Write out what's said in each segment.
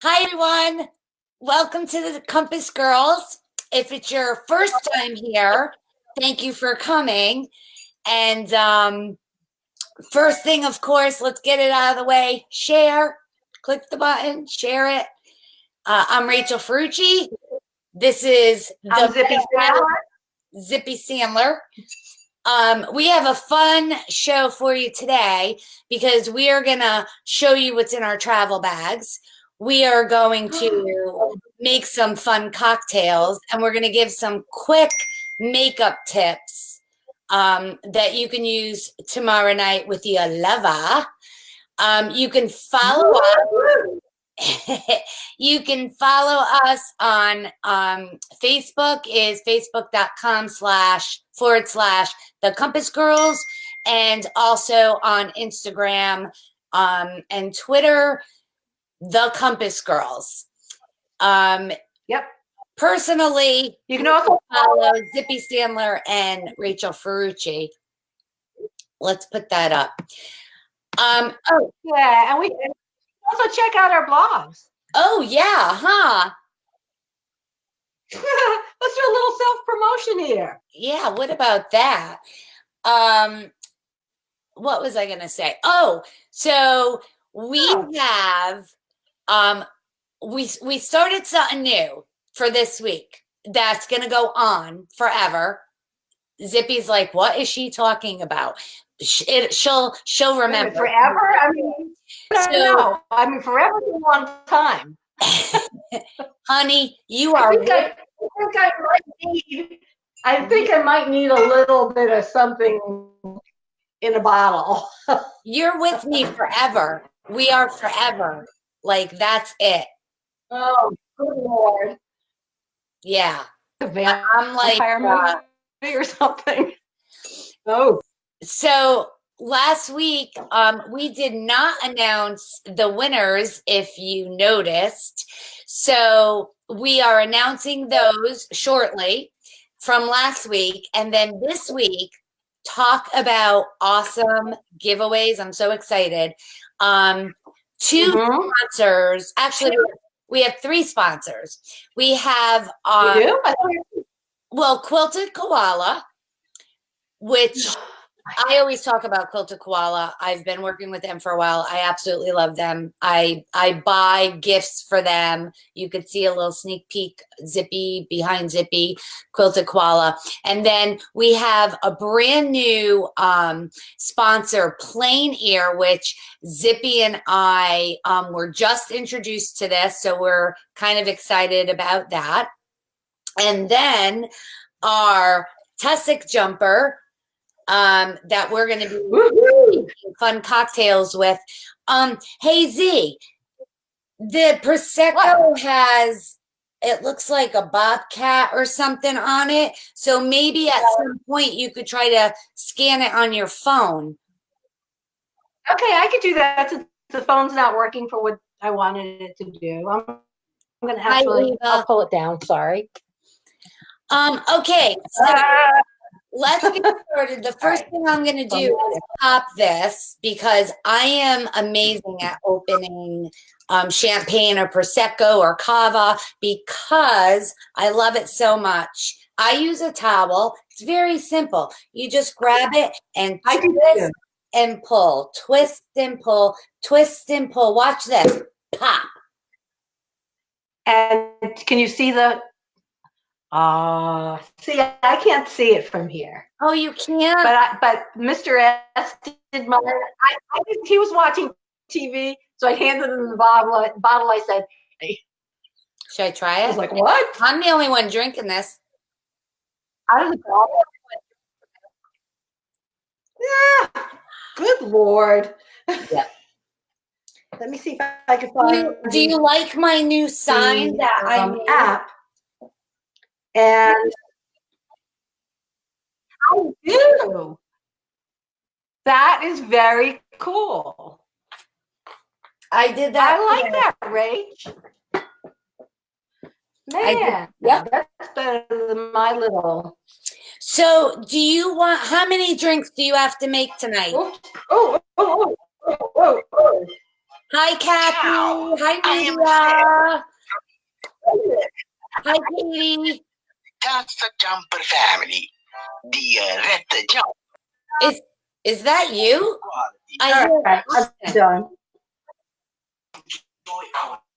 Hi, everyone. Welcome to the Compass Girls. If it's your first time here, thank you for coming. And first thing, of course, let's get it out of the way. Share, click the button, share it. I'm Rachel Ferrucci. This is I'm Zippy Sandler. Zippy Sandler. We have a fun show for you today because we are going to show you what's in our travel bags. We are going to make some fun cocktails, and we're going to give some quick makeup tips that you can use tomorrow night with your lover. You can follow us. You can follow us on Facebook is facebook.com//The Compass Girls, and also on Instagram and Twitter, The Compass Girls. Yep. Personally, you can also follow Zippy Sandler and Rachel Ferrucci. Let's put that up. Yeah, and we can also check out our blogs. Oh, yeah, huh? Let's do a little self-promotion here. Yeah, what about that? What was I going to say? Oh, so we have, we started something new for this week that's going to go on forever. Zippy's like, what is she talking about? She'll remember. Forever? I mean, no. I mean, forever is a long time. Honey, you are. I think I might need a little bit of something in a bottle. You're with me forever. We are forever. Like, that's it. Oh, good Lord. Yeah. I'm like or something. Oh. So last week, we did not announce the winners, if you noticed. So we are announcing those shortly from last week. And then this week, talk about awesome giveaways. I'm so excited. Two sponsors. Actually, we have three sponsors. We have Quilted Koala, which I always talk about Quilted Koala. I've been working with them for a while. I absolutely love them. I buy gifts for them. You could see a little sneak peek, Zippy, behind Zippy, Quilted Koala. And then we have a brand new sponsor, Plain Ear, which Zippy and I were just introduced to this. So we're kind of excited about that. And then our tussock jumper, that we're going to be making fun cocktails with. Hey, Z, the Prosecco has, it looks like a bobcat or something on it. So maybe at some point you could try to scan it on your phone. Okay, I could do that since the phone's not working for what I wanted it to do. I'm going to actually, I'll pull it down. Sorry. Okay, so let's get started. The first thing I'm going to do is pop this because I am amazing at opening champagne or Prosecco or Cava because I love it so much. I use a towel. It's very simple. You just grab it and twist and pull, twist and pull, twist and pull. Watch this. Pop. And can you see the... see, I can't see it from here. Oh, you can't? But Mr. S did mine. I think he was watching TV, so I handed him the bottle. I said, hey. Should I try it? I was like, what? I'm the only one drinking this. Out of the bottle? Yeah. Good Lord. Yeah. Let me see if I can find... Do you like my new sign that I made? App. And I do. That is very cool. I did that. I like that, Rach. Man, that's better than my little. So, do you want? How many drinks do you have to make tonight? Oh. Hi, Kathy. Ciao. Hi, I am Media. Hi, Katie. That's the Jumper family. The Red Jump. Is that you? I All right, I'm done.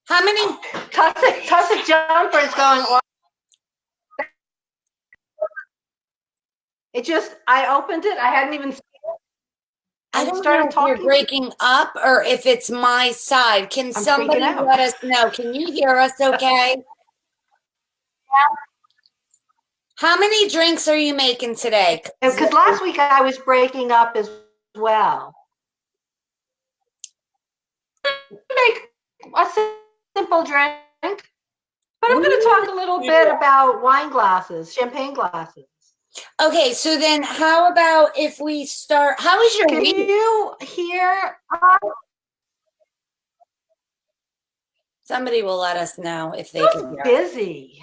How many? Tussock Jumper is going on. It just, I opened it. I hadn't even seen it. I don't know if you're breaking up or if it's my side. Can somebody let us know? Can you hear us okay? How many drinks are you making today? Because last week I was breaking up as well. Make a simple drink, but I'm going to talk a little bit about wine glasses, champagne glasses. Okay, so then how about if we start, how is your week? Can you hear? Somebody will let us know if they can hear. Busy.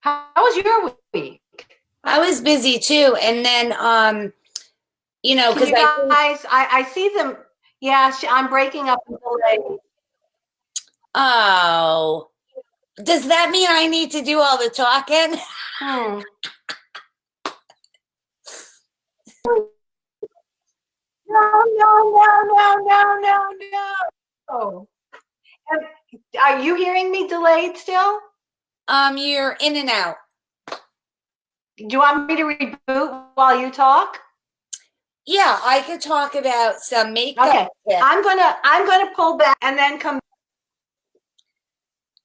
How was your week? I was busy too. And then, you know, because I see them. Yeah, I'm breaking up and delayed. Oh, does that mean I need to do all the talking? No. Are you hearing me delayed still? You're in and out. Do you want me to reboot while you talk? Yeah, I could talk about some makeup. Okay, tips. I'm gonna pull back and then come.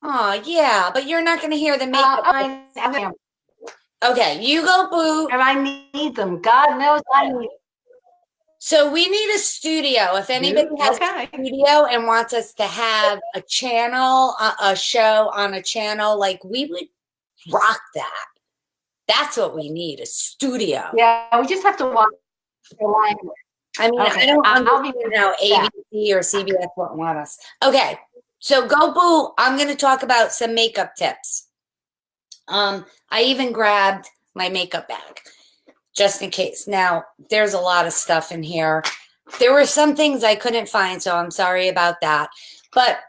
Oh yeah, but you're not gonna hear the makeup. Okay, you go, Boo. And I need them. God knows I need them. So we need a studio. If anybody has a studio and wants us to have a channel, a show on a channel, like we would rock that. That's what we need, a studio. Yeah, we just have to watch the language. I mean, I don't understand how ABC or CBS won't want us. Okay, so go, Boo. I'm going to talk about some makeup tips. I even grabbed my makeup bag just in case. Now, there's a lot of stuff in here. There were some things I couldn't find, so I'm sorry about that. But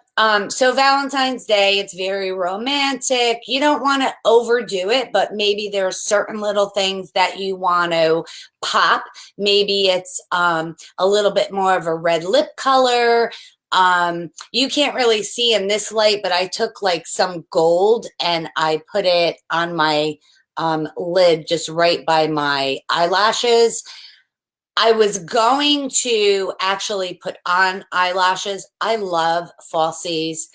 so Valentine's Day, it's very romantic. You don't want to overdo it, but maybe there are certain little things that you want to pop. Maybe it's a little bit more of a red lip color. You can't really see in this light, but I took like some gold and I put it on my lid just right by my eyelashes. I was going to actually put on eyelashes. I love falsies.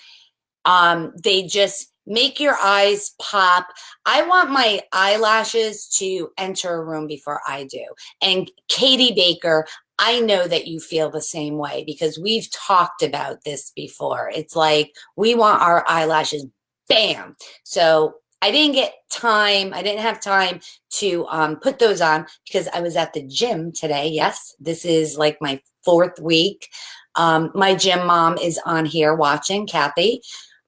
They just make your eyes pop. I want my eyelashes to enter a room before I do. And Katie Baker, I know that you feel the same way because we've talked about this before. It's like we want our eyelashes, bam. So I didn't get time. I didn't have time to put those on because I was at the gym today. Yes, this is like my 4th week. My gym mom is on here watching, Kathy.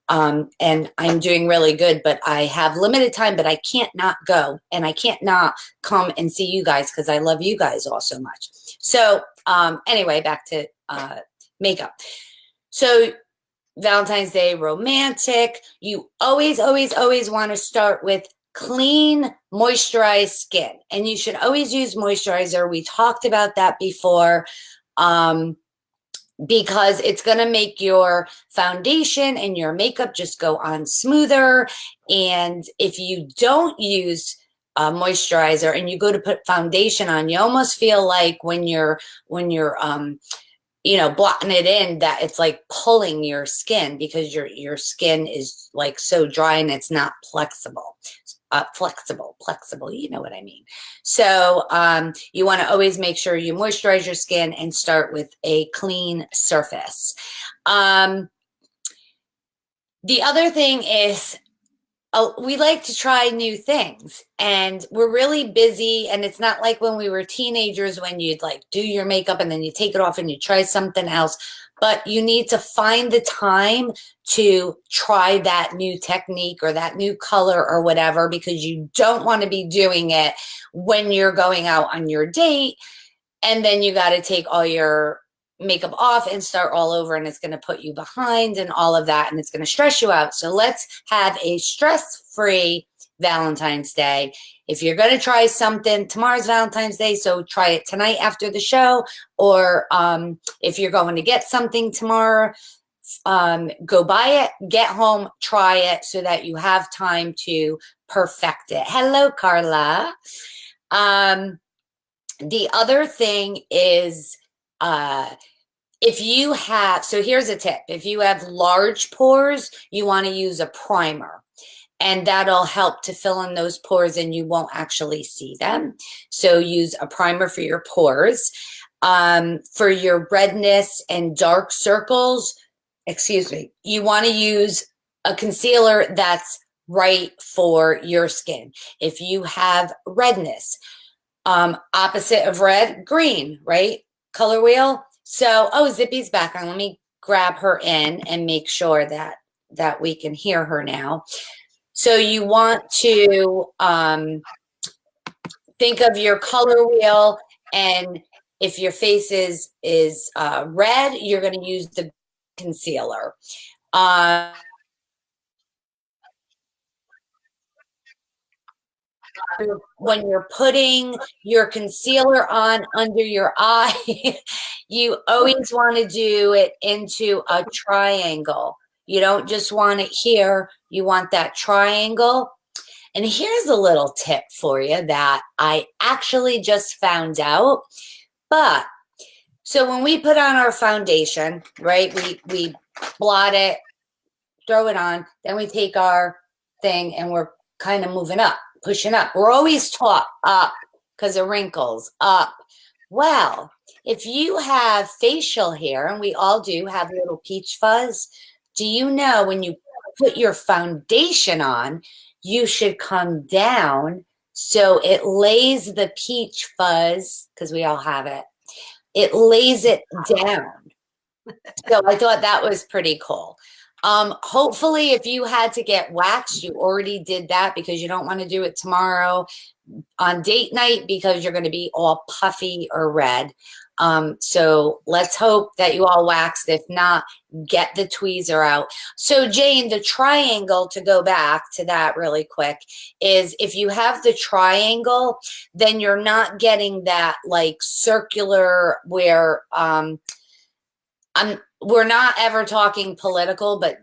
And I'm doing really good, but I have limited time, but I can't not go and I can't not come and see you guys because I love you guys all so much. So anyway, back to makeup. So Valentine's Day, romantic. You always, always, always want to start with clean, moisturized skin. And you should always use moisturizer. We talked about that before. Because it's going to make your foundation and your makeup just go on smoother. And if you don't use moisturizer and you go to put foundation on, you almost feel like when you're you know, blotting it in, that it's like pulling your skin because your skin is like so dry and it's not flexible. Flexible, you know what I mean. So you want to always make sure you moisturize your skin and start with a clean surface. The other thing is we like to try new things and we're really busy, and it's not like when we were teenagers when you'd like do your makeup and then you take it off and you try something else. But you need to find the time to try that new technique or that new color or whatever, because you don't want to be doing it when you're going out on your date and then you got to take all your makeup off and start all over, and it's going to put you behind and all of that, and it's going to stress you out. So let's have a stress-free Valentine's Day. If you're going to try something, tomorrow's Valentine's Day, so try it tonight after the show, or if you're going to get something tomorrow, go buy it, get home, try it so that you have time to perfect it. Hello, Carla. The other thing is, if you have, so here's a tip. If you have large pores, you want to use a primer, and that'll help to fill in those pores and you won't actually see them. So use a primer for your pores. For your redness and dark circles, you want to use a concealer that's right for your skin. If you have redness, opposite of red, green, right? Color wheel. So, Zippy's back on. Let me grab her in and make sure that we can hear her now. So you want to think of your color wheel, and if your face is red, you're going to use the concealer. When you're putting your concealer on under your eye, you always want to do it into a triangle. You don't just want it here. You want that triangle. And here's a little tip for you that I actually just found out. But so when we put on our foundation, right, we blot it, throw it on, then we take our thing and we're kind of moving up, pushing up. We're always taught up because of wrinkles, up. Well, if you have facial hair, and we all do have little peach fuzz, do you know when you put your foundation on, you should come down so it lays the peach fuzz, because we all have it, it lays it down. So I thought that was pretty cool. Hopefully, if you had to get waxed, you already did that because you don't want to do it tomorrow on date night because you're going to be all puffy or red. So let's hope that you all waxed. If not, get the tweezer out. So Jane, the triangle, to go back to that really quick, is if you have the triangle, then you're not getting that like circular where, we're not ever talking political, but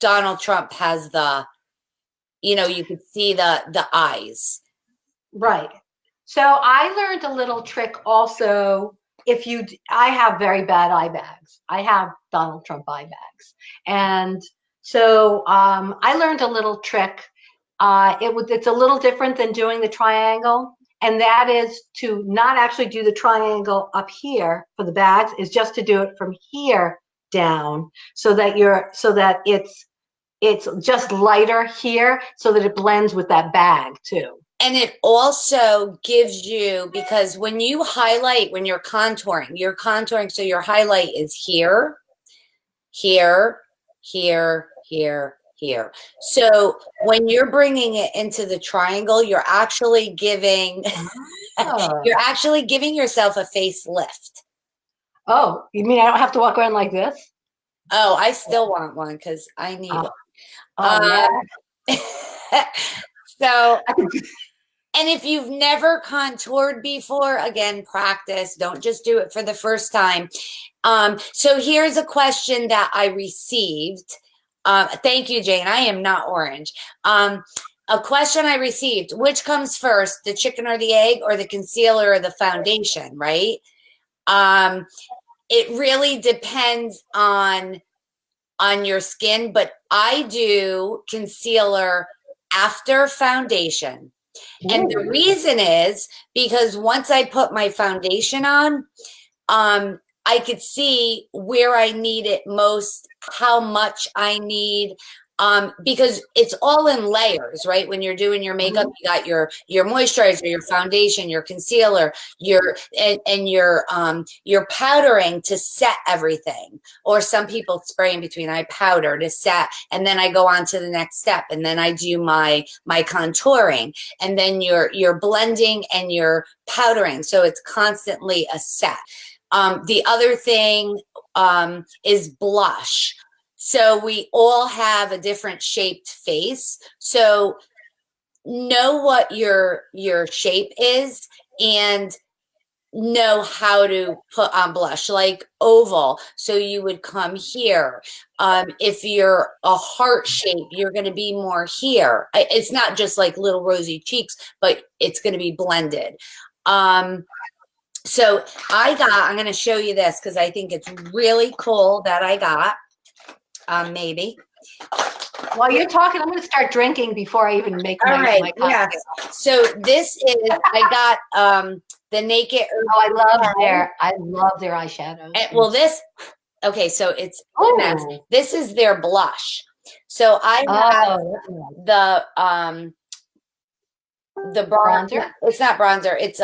Donald Trump has the, you could see the eyes. Right. So I learned a little trick also. I have very bad eye bags. I have Donald Trump eye bags. And so I learned a little trick. It's a little different than doing the triangle. And that is to not actually do the triangle up here for the bags, is just to do it from here down so that it's just lighter here so that it blends with that bag too. And it also gives you, because when you highlight, when you're contouring, so your highlight is here, here, here, here, here. So when you're bringing it into the triangle, you're actually giving yourself a facelift. Oh, you mean I don't have to walk around like this? Oh, I still want one because I need one. Yeah. So, and if you've never contoured before, again, practice. Don't just do it for the first time. So here's a question that I received. Thank you, Jane. I am not orange. A question I received: which comes first, the chicken or the egg, or the concealer or the foundation? Right? It really depends on your skin, but I do concealer after foundation. And the reason is because once I put my foundation on, I could see where I need it most, how much I need, because it's all in layers, right? When you're doing your makeup, you got your moisturizer, your foundation, your concealer, your powdering to set everything. Or some people spray in between. I powder to set, and then I go on to the next step, and then I do my contouring, and then you're blending and you're powdering. So it's constantly a set. The other thing is blush. So we all have a different shaped face. So know what your shape is and know how to put on blush, like oval. So you would come here. If you're a heart shape, you're going to be more here. It's not just like little rosy cheeks, but it's going to be blended. So I'm going to show you this because I think it's really cool that I got, maybe. While you're talking, I'm going to start drinking before I even make my cocktail. Yes. So this is, I got the Naked Earth. Oh, I love their eyeshadows. Well, this, okay, so it's, this is their blush. So I have the bronzer. It's not bronzer. It's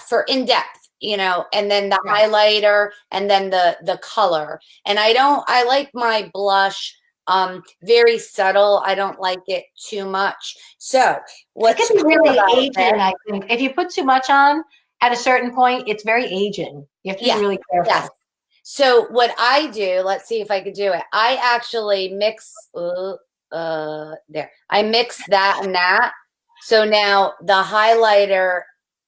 for in depth, you know, and then the highlighter, and then the color. And I like my blush very subtle. I don't like it too much. So what's it can be really aging, I think. If you put too much on at a certain point, it's very aging. You have to be really careful. Yes. So what I do, let's see if I could do it. I actually mix there. I mix that and that. So now the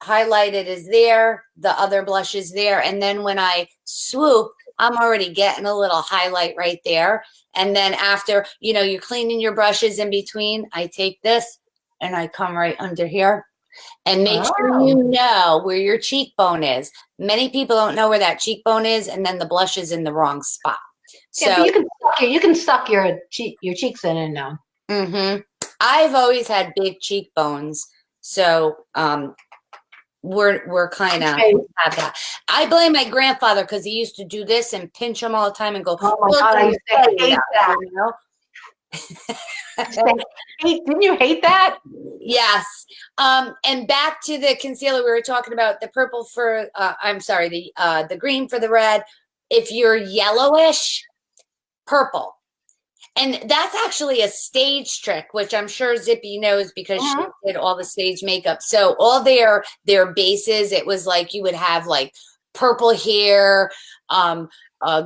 highlighted is there, the other blush is there, and then when I swoop, I'm already getting a little highlight right there. And then after, you know, you're cleaning your brushes in between, I take this and I come right under here and make sure you know where your cheekbone is. Many people don't know where that cheekbone is, and then the blush is in the wrong spot. So but you can suck your cheeks in now. I've always had big cheekbones, so we're kind of have that. I blame my grandfather because he used to do this and pinch them all the time and go, oh my God, I used to hate that. You know? Didn't you hate that? Yes. And back to the concealer we were talking about, the purple for the green for the red. If you're yellowish, purple. And that's actually a stage trick, which I'm sure Zippy knows because she did all the stage makeup. So all their bases, it was like you would have like purple here,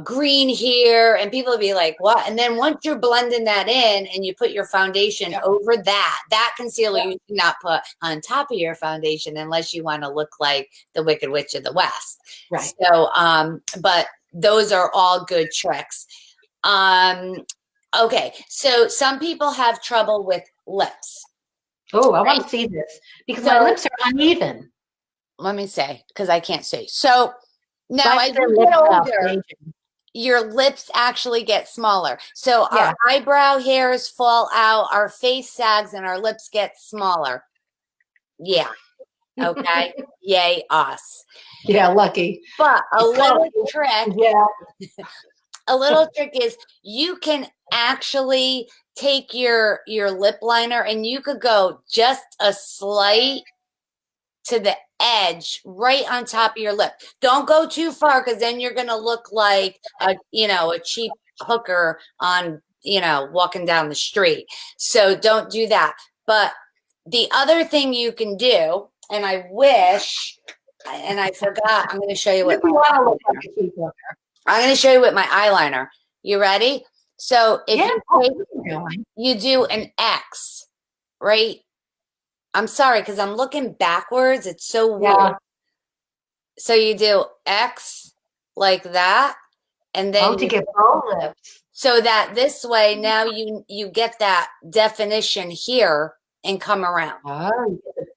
green here, and people would be like, what? And then once you're blending that in and you put your foundation over that concealer you cannot put on top of your foundation unless you want to look like the Wicked Witch of the West. Right. So, but those are all good tricks. Okay, so some people have trouble with lips. Oh, I want to see this because my lips are uneven. Let me say, because I can't see. So now as you get older, your lips actually get smaller. So our eyebrow hairs fall out, our face sags, and our lips get smaller. Yeah. Okay. Yay, us. Yeah, lucky. But a little trick. Yeah. A little trick is you can actually take your lip liner and you could go just a slight to the edge right on top of your lip. Don't go too far because then you're going to look like a cheap hooker on, walking down the street. So don't do that. But the other thing you can do, and I wish, and I forgot, I'm going to show you what I'm going to show you with my eyeliner. You ready? So if you do an X, right? I'm sorry, because I'm looking backwards. It's so weird. So you do X like that. And then to get bow lips. So that this way, now you get that definition here and come around.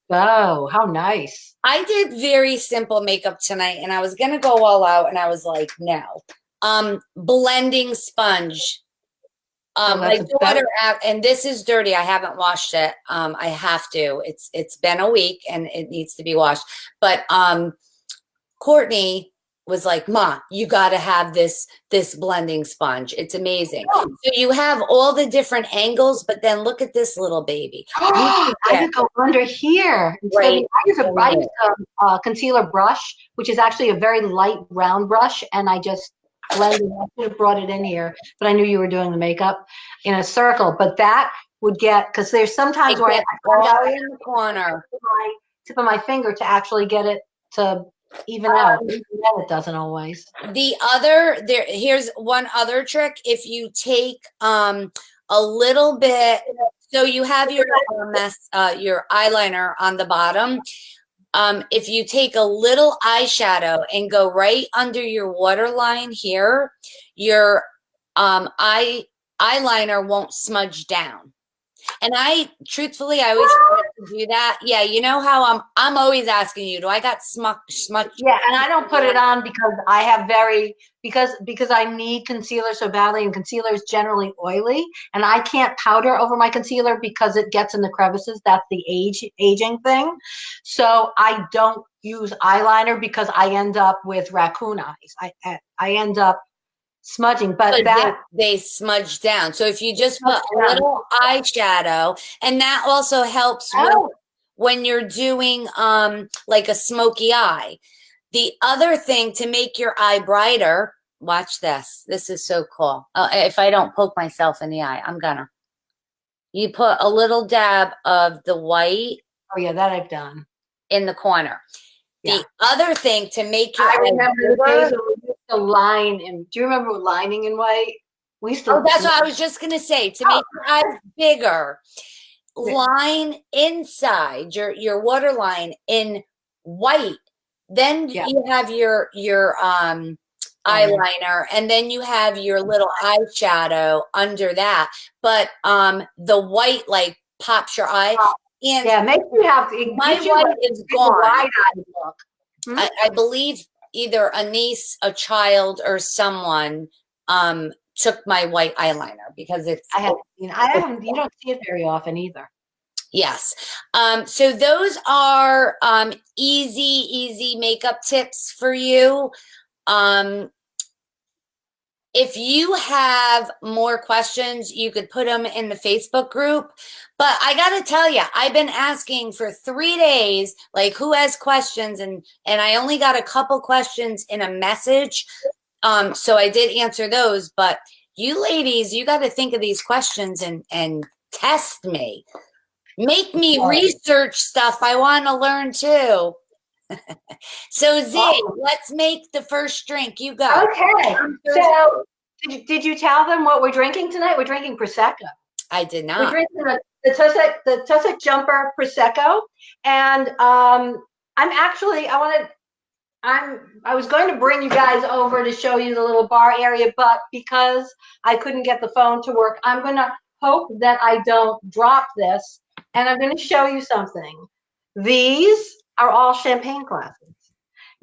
Oh, how nice. I did very simple makeup tonight, and I was going to go all out, and I was like, no. Blending sponge. My daughter, and this is dirty. I haven't washed it. I have to. It's been a week, and it needs to be washed. But Courtney was like, Ma, you got to have this blending sponge. It's amazing. So you have all the different angles, but then look at this little baby. I could go under here. Right. I use a concealer brush, which is actually a very light round brush, and I just blended it. I could have brought it in here, but I knew you were doing the makeup in a circle. But that would get, because there's sometimes where I all in the corner. My tip of my finger to actually get it to even out. Even then it doesn't always. Here's one other trick. If you take a little bit, so you have your eyeliner on the bottom. If you take a little eyeshadow and go right under your waterline here, your eyeliner won't smudge down. And truthfully, I always forget to do that. Yeah, you know how I'm always asking you, do I got smudge? Yeah, and I don't put it on because I have because I need concealer so badly, and concealer is generally oily, and I can't powder over my concealer because it gets in the crevices. That's the aging thing. So I don't use eyeliner because I end up with raccoon eyes. I end up smudging, but they smudge down. So if you just put a little eyeshadow, and that also helps when you're doing like a smoky eye. The other thing to make your eye brighter, watch this. This is so cool. If I don't poke myself in the eye, you put a little dab of the white. Oh yeah, that I've done. In the corner. Yeah. The other thing to make your I remember the days when we used to line in. Do you remember lining in white? We used to. Oh, that's what I was just gonna say. To make your eyes bigger, line inside your waterline in white. Then you have your eyeliner, and then you have your little eyeshadow under that. But the white like pops your eye. And makes you have my white is gone. Look. Hmm? I believe either a niece, a child, or someone took my white eyeliner because it's. I haven't. You don't see it very often either. Yes. So those are easy makeup tips for you. If you have more questions, you could put them in the Facebook group. But I got to tell you, I've been asking for 3 days, like who has questions? And I only got a couple questions in a message. So I did answer those. But you ladies, you got to think of these questions and test me. Make me research stuff. I want to learn too. So Z, let's make the first drink. You go. Okay. So did you tell them what we're drinking tonight? We're drinking Prosecco. I did not. We're drinking the Tussock Jumper Prosecco. And I was going to bring you guys over to show you the little bar area, but because I couldn't get the phone to work, I'm going to hope that I don't drop this. And I'm going to show you something. These are all champagne glasses.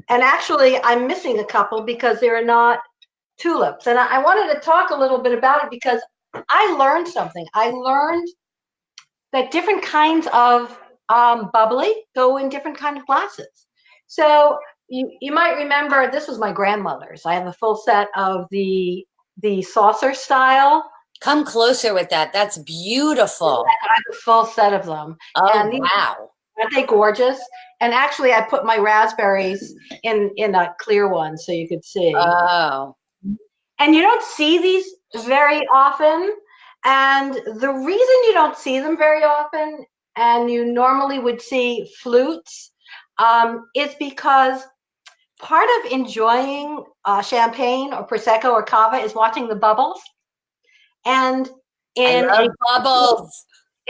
And actually, I'm missing a couple because they're not tulips. And I wanted to talk a little bit about it because I learned something. I learned that different kinds of bubbly go in different kinds of glasses. So you might remember, this was my grandmother's. I have a full set of the saucer style. Come closer with that. That's beautiful. I have a full set of them. Oh, and wow. Aren't they gorgeous? And actually, I put my raspberries in a clear one so you could see. Oh. And you don't see these very often. And the reason you don't see them very often, and you normally would see flutes, is because part of enjoying champagne or Prosecco or Cava is watching the bubbles. And in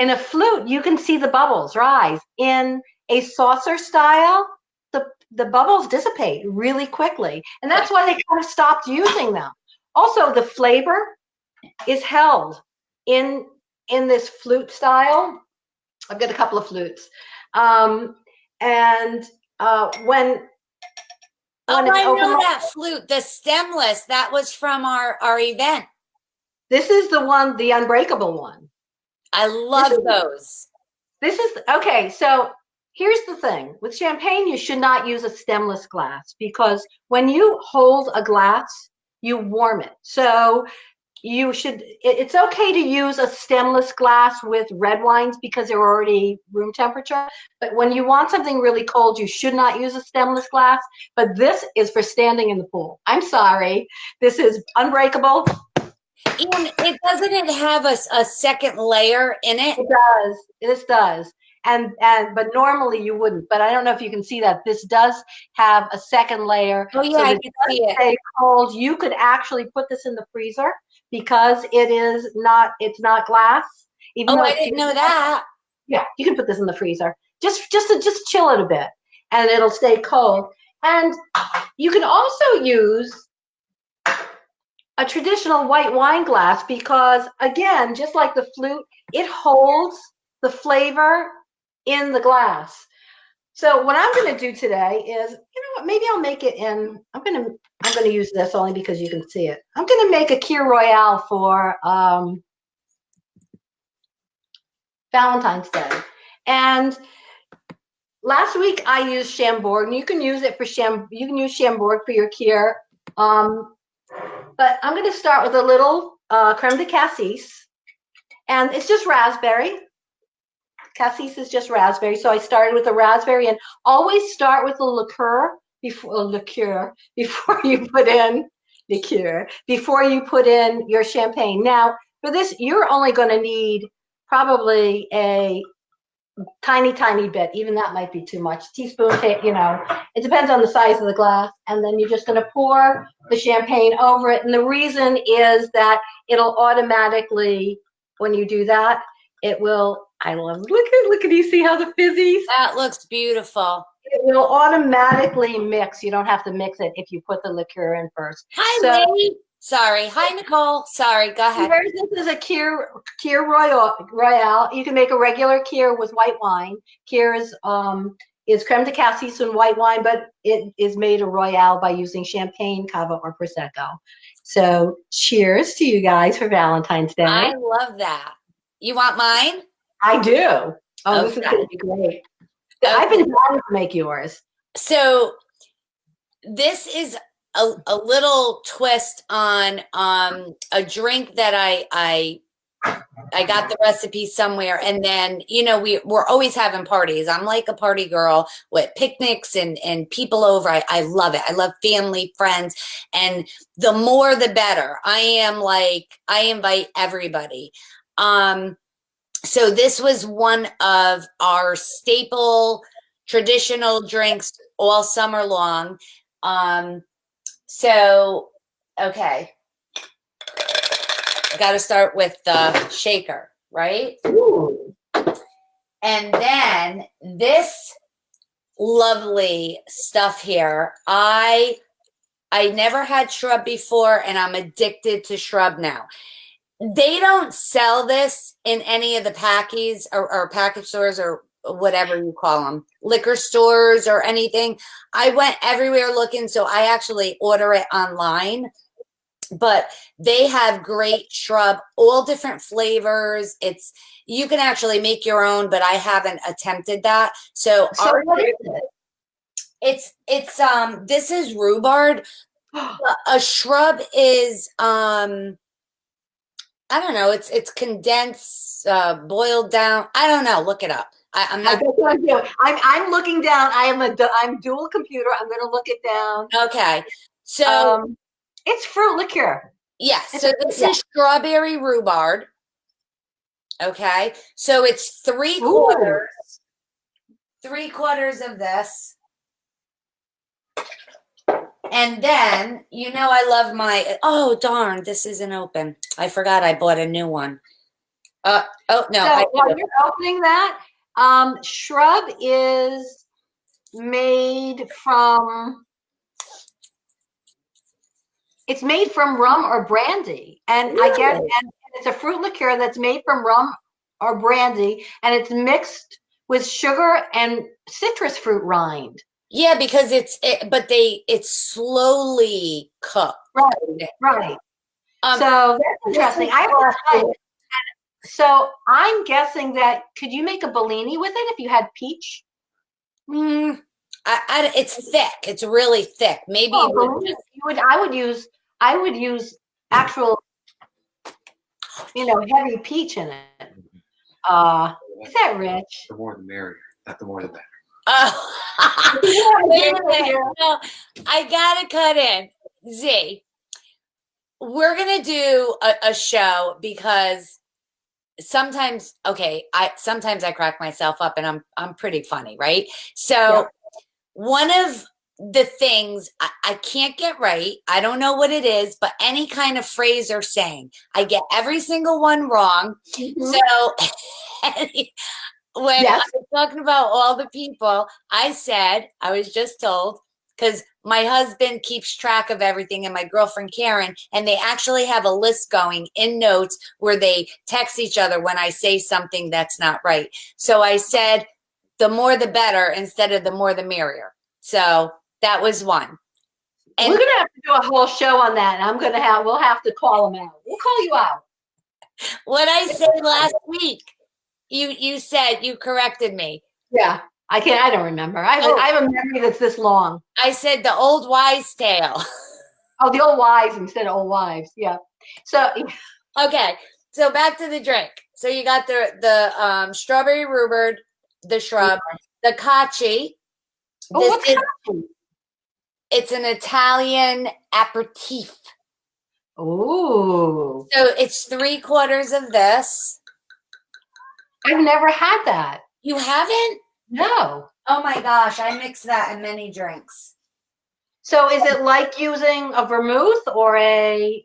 a flute, you can see the bubbles rise. In a saucer style, the bubbles dissipate really quickly. And that's why they kind of stopped using them. Also, the flavor is held in this flute style. I've got a couple of flutes. When I know that flute, the stemless, that was from our event. This is the one, the unbreakable one. I love those. This is, okay, so here's the thing. With champagne, you should not use a stemless glass because when you hold a glass, you warm it. So it's okay to use a stemless glass with red wines because they're already room temperature. But when you want something really cold, you should not use a stemless glass. But this is for standing in the pool. I'm sorry. This is unbreakable. And doesn't it have a second layer in it? It does. This does. but normally you wouldn't. But I don't know if you can see that this does have a second layer. Oh yeah, so I that can it see doesn't it. stay cold. You could actually put this in the freezer because it's not glass. Even Oh, though I it's didn't know that. yeah, you can put this in the freezer. Just chill it a bit, and it'll stay cold. And you can also use a traditional white wine glass because, again, just like the flute, it holds the flavor in the glass. So what I'm going to do today is, you know what? Maybe I'll make it in. I'm going to use this only because you can see it. I'm going to make a Kir Royale for Valentine's Day, and last week I used Chambord, and you can use it for You can use Chambord for your Kir. But I'm going to start with a little creme de cassis, and it's just raspberry. Cassis is just raspberry, so I started with the raspberry, and always start with the liqueur before you put in your champagne. Now, for this, you're only going to need probably a tiny bit. Even that might be too much. Teaspoon, it depends on the size of the glass. And then you're just going to pour the champagne over it. And the reason is that it'll automatically, when you do that, it will. I love. Look at you. See how the fizzies? That looks beautiful. It will automatically mix. You don't have to mix it if you put the liqueur in first. Hi, Lee. Sorry. Hi, Nicole. Sorry. Go ahead. This is a Kir Royale. You can make a regular Kir with white wine. Kir is creme de cassis and white wine, but it is made a Royale by using champagne, cava, or prosecco. So cheers to you guys for Valentine's Day. I love that. You want mine? I do. Oh, Okay. This is going to be great. Okay. I've been dying to make yours. So this is a little twist on a drink that I got the recipe somewhere, and then we're always having parties. I'm like a party girl with picnics and people over. I love it. I love family, friends, and the more the better. I invite everybody. So this was one of our staple traditional drinks all summer long. So, okay. Got to start with the shaker, right? Ooh. And then this lovely stuff here. I never had shrub before, and I'm addicted to shrub now. They don't sell this in any of the packies or package stores or whatever you call them, liquor stores or anything. I went everywhere looking, so I actually order it online. But they have great shrub, all different flavors. You can actually make your own, but I haven't attempted that. So what is it? This is rhubarb. A shrub is I don't know. It's condensed, boiled down. I don't know. Look it up. I'm not. That's what I'm doing. I'm looking down. I'm dual computer. I'm going to look it down. Okay. So it's fruit liqueur. Yes. So this is strawberry rhubarb. Okay. So it's 3/4. 3/4 of this. And then, I love oh, darn, this isn't open. I forgot I bought a new one. Oh, no. So while you're opening that, shrub is made from rum or brandy. And really? I guess and it's a fruit liqueur that's made from rum or brandy, and it's mixed with sugar and citrus fruit rind. Yeah, because it's slowly cooked. Right. So that's interesting. I have to tell you. So I'm guessing that could you make a Bellini with it if you had peach? It's thick. It's really thick. Maybe I would use actual, heavy peach in it. Is that rich? The more the merrier, not the more the better. Wait a minute. No, I gotta cut in. Z, we're gonna do a show because sometimes, okay, sometimes I crack myself up, and I'm pretty funny, right? So Yeah. one of the things I can't get right, I don't know what it is, but any kind of phrase or saying, I get every single one wrong. Mhm. So when I Yes. was talking about all the people, I was just told, because my husband keeps track of everything and my girlfriend Karen, and they actually have a list going in notes where they text each other when I say something that's not right. So I said, the more the better instead of the more the merrier. So that was one. And We're gonna have to do a whole show on that, and we'll have to call them out. We'll call you out. what I said last week, you said, you corrected me. Yeah. I don't remember. I have a memory that's this long. I said the old wise tale. Oh, the old wives instead of old wives. Yeah. So Okay, so back to the drink. So you got the strawberry rhubarb, the shrub, the kachi. what's Is, kachi? it's an Italian aperitif. Oh. So it's 3/4 of this. I've never had that. You haven't? No. Oh my gosh, I mix that in many drinks. So is it like using a vermouth or a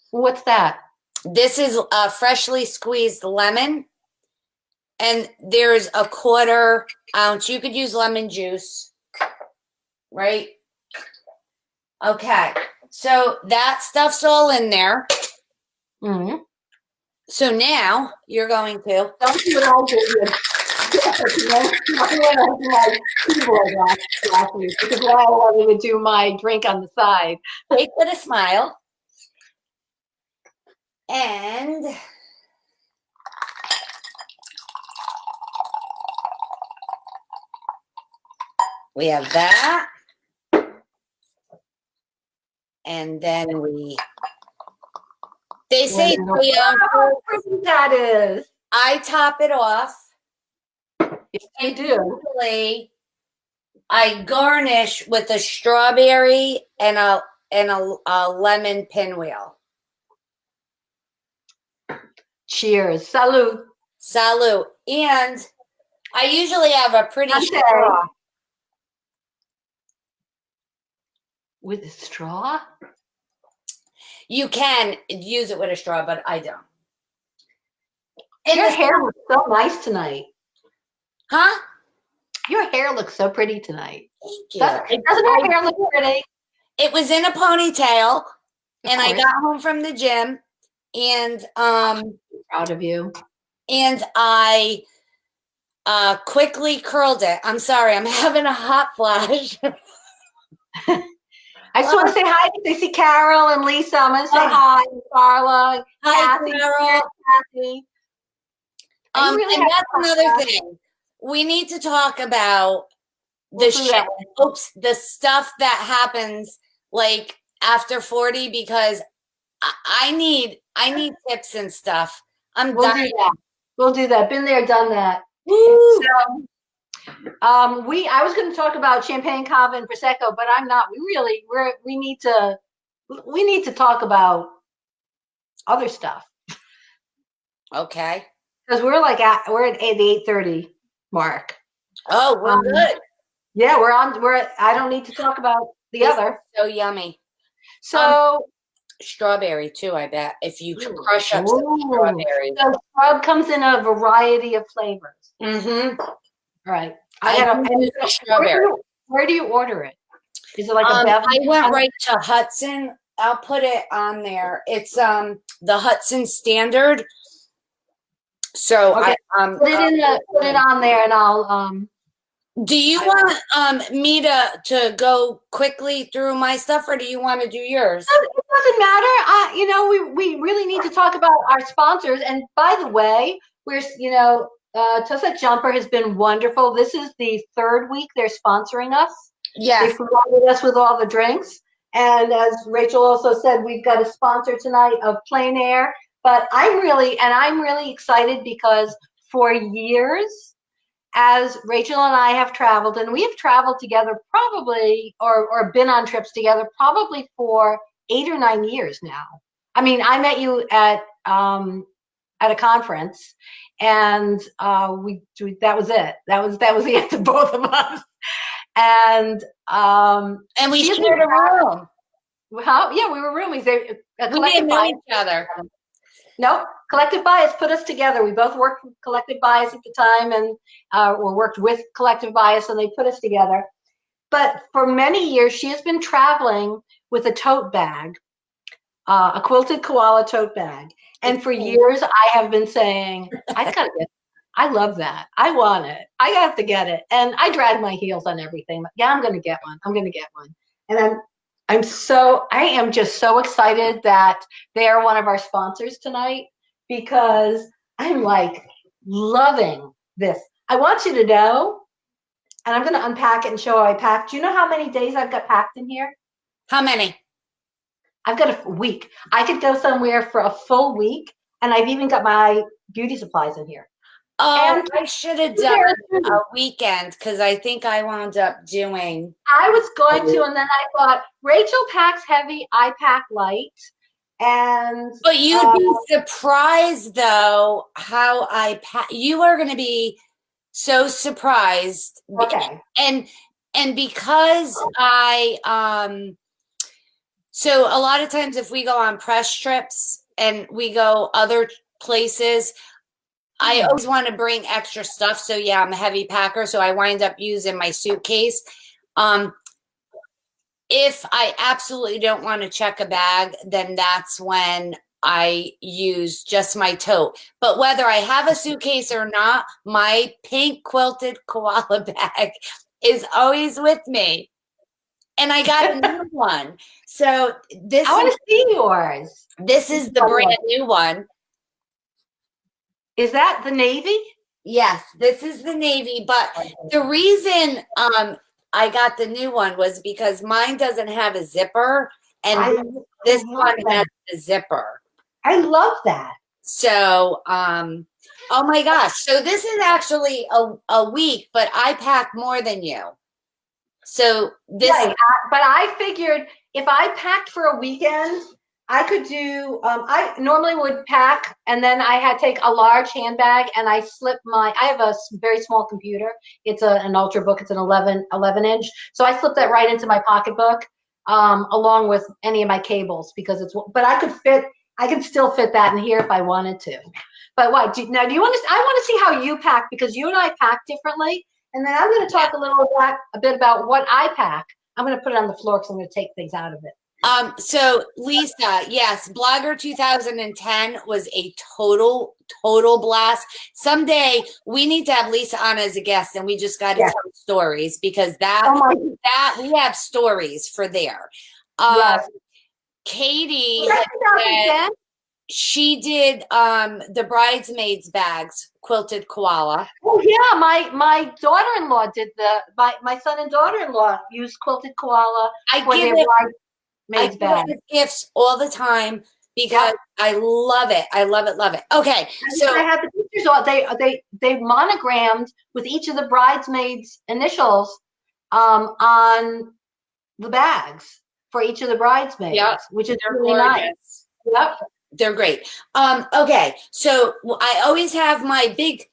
what's that? This is a freshly squeezed lemon, and there's a 1/4 ounce. You could use lemon juice, right? Okay, so that stuff's all in there. Mm-hmm. So now you're going to. Don't do what I did. My keyboard last week because I wanted to do my drink on the side. Take with a smile. And we have that. And then they say How pretty that is. I top it off. Yes, you do. Usually I garnish with a strawberry and a lemon pinwheel. Cheers. Salud. Salud. And I usually have a pretty Okay. straw. With a straw? You can use it with a straw, but I don't. Your hair looks so nice tonight. Huh? Your hair looks so pretty tonight. Thank you. Doesn't her hair look pretty? It was in a ponytail, and I course. got home from the gym, and Proud of you. and I quickly curled it. I'm sorry, I'm having a hot flash. I just want to say hi to Stacey, Carol, and Lisa. I'm going to say hi, Carla, Hi, Kathy, Carol. Kathy. I really And have that's fun. another thing. We need to talk about We'll do that. the stuff that happens like after 40, because I need tips and stuff. I'm We'll dying. do that. We'll do that. Been there, done that. Woo! So, I was going to talk about champagne, cava, and prosecco, but I'm not. We need to talk about other stuff Okay. because we're at the 8:30 mark. Oh, we're good. Yeah, I don't need to talk about the This other. is so yummy. So Strawberry too, I bet. If you Ooh. crush up some Ooh. strawberries. So Scrub comes in a variety of flavors. Mm-hmm. All right. Strawberry. Where do you order it? Is it like a I beverage? went right to Hudson. I'll put it on there. It's the Hudson Standard. So Okay. Put it on there, and I'll Do you want me to go quickly through my stuff, or do you want to do yours? It doesn't matter. We really need to talk about our sponsors. And by the way, Tussaud Jumper has been wonderful. This is the 3rd week they're sponsoring us. They Yes. provided us with all the drinks. And as Rachel also said, we've got a sponsor tonight of Plain Air. But I'm really excited because for years, as Rachel and I have traveled, and we have traveled together probably, or been on trips together probably for 8 or 9 years now. I mean, I met you at at a conference, and that was it. That was the end of both of us. And we shared a room. Well, yeah, we were roomies. We didn't know each other. Nope. Collective Bias put us together. We both worked with Collective Bias at the time, and or worked with Collective Bias, and they put us together. But for many years, she has been traveling with a tote bag, a quilted koala tote bag. And for years, I have been saying, I gotta get. I love that. I want it. I have to get it. And I drag my heels on everything. Yeah, I'm gonna get one. I'm gonna get one. And I am just so excited that they are one of our sponsors tonight, because I'm like loving this. I want you to know, and I'm going to unpack it and show how I packed. Do you know how many days I've got packed in here? How many? I've got a week. I could go somewhere for a full week, and I've even got my beauty supplies in here. Oh, I should have done a weekend, because I think I wound up doing. I was going to, and then I thought, Rachel packs heavy, I pack light. But you'd be surprised, though, how I pack. You are going to be so surprised. Okay. And because so a lot of times if we go on press trips and we go other places, I always want to bring extra stuff. So yeah, I'm a heavy packer. So I wind up using my suitcase. If I absolutely don't want to check a bag, then that's when I use just my tote. But whether I have a suitcase or not, my pink quilted koala bag is always with me. And I got a new one. So I want to see yours. This is the brand new one. Is that the navy? Yes, this is the navy. But the reason I got the new one was because mine doesn't have a zipper, and this one has a zipper. I love that. So, oh my gosh. So this is actually a week, but I pack more than you. So this. Right. But I figured if I packed for a weekend, I could do, I normally would pack, and then I had to take a large handbag, and I slip I have a very small computer. It's an Ultrabook. It's an 11 inch. So I slipped that right into my pocketbook, along with any of my cables, because but I could still fit that in here if I wanted to. But what, do you want to, I want to see how you pack, because you and I pack differently. And then I'm going to talk a bit about what I pack. I'm going to put it on the floor because I'm going to take things out of it. So Lisa, yes, Blogger 2010 was a total blast. Someday we need to have Lisa on as a guest, and we just got to tell stories, because that we have stories for there. Yes. Katie, she did the bridesmaids bags, quilted koala. Oh yeah, my daughter-in-law did my son and daughter-in-law used quilted koala for their bridesmaids bags. Gifts all the time, because I love it. I love it. Okay, so I have the pictures. They monogrammed with each of the bridesmaids' initials on the bags for each of the bridesmaids, which is really nice. Yep. They're great. Okay, so I always have my big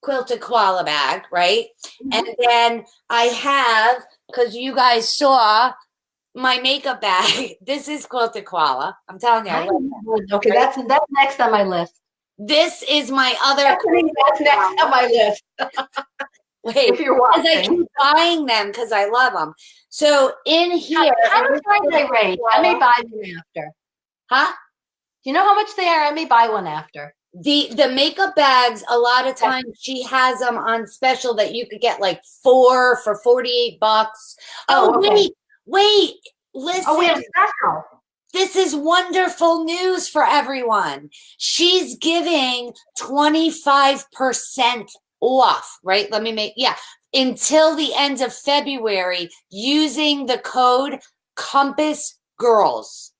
quilted koala bag, right? Mm-hmm. And then I have, because you guys saw my makeup bag. This is quilted koala. I'm telling you. Okay, that's next on my list. This is my other. That's next on my list. Wait, if you're watching, I keep buying them because I love them. So in here, how much are they rate? I may buy them after. Huh? Do you know how much they are? I may buy one after. The makeup bags, a lot of times she has them on special that you could get like 4 for $48. Oh, okay. Wait, listen. Oh, we have special. This is wonderful news for everyone. She's giving 25% off, right? Until the end of February, using the code Compass Girls.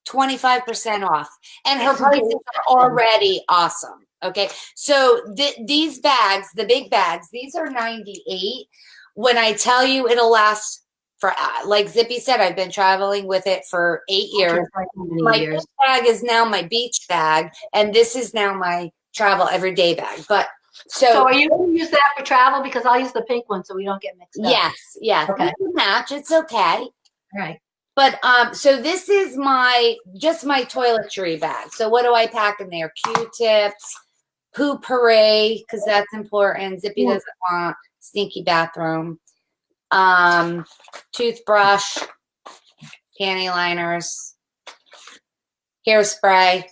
25% off, and her prices are already awesome. Okay, so these bags, the big bags, these are $98. When I tell you it'll last for like Zippy said, I've been traveling with it for 8 years. My years. bag is now my beach bag, and this is now my travel everyday bag. But So are you going to use that for travel? Because I'll use the pink one so we don't get mixed up. yes. Okay. We can match. It's okay. All right. But so this is just my toiletry bag. So what do I pack in there? Q-tips, poo-pourri, because that's important. Zippy doesn't want stinky bathroom. Toothbrush, panty liners, hairspray,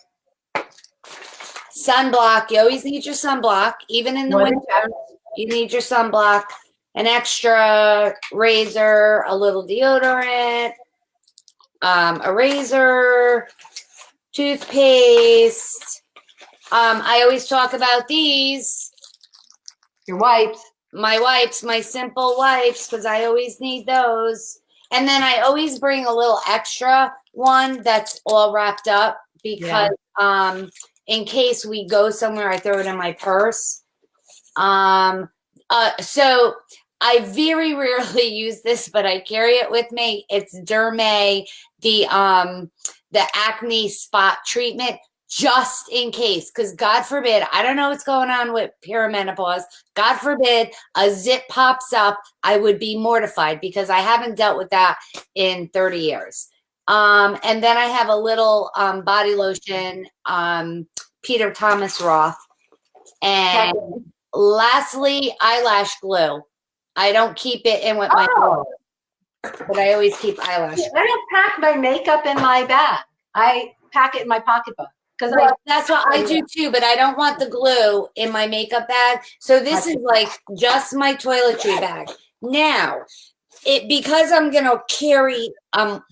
sunblock. You always need your sunblock, even in the winter. You need your sunblock, an extra razor, a little deodorant, a razor, toothpaste. I always talk about these. Your wipes. My wipes, my simple wipes, because I always need those. And then I always bring a little extra one that's all wrapped up because in case we go somewhere, I throw it in my purse. So I very rarely use this, but I carry it with me. It's Derme, the acne spot treatment, just in case, because God forbid, I don't know what's going on with perimenopause. God forbid a zit pops up, I would be mortified because I haven't dealt with that in 30 years. And then I have a little body lotion, Peter Thomas Roth. And lastly, eyelash glue. I don't keep it in with my but I always keep eyelash glue. I don't pack my makeup in my bag. I pack it in my pocketbook. That's what I do too, but I don't want the glue in my makeup bag. So this is like just my toiletry bag. Now, because I'm gonna carrying on,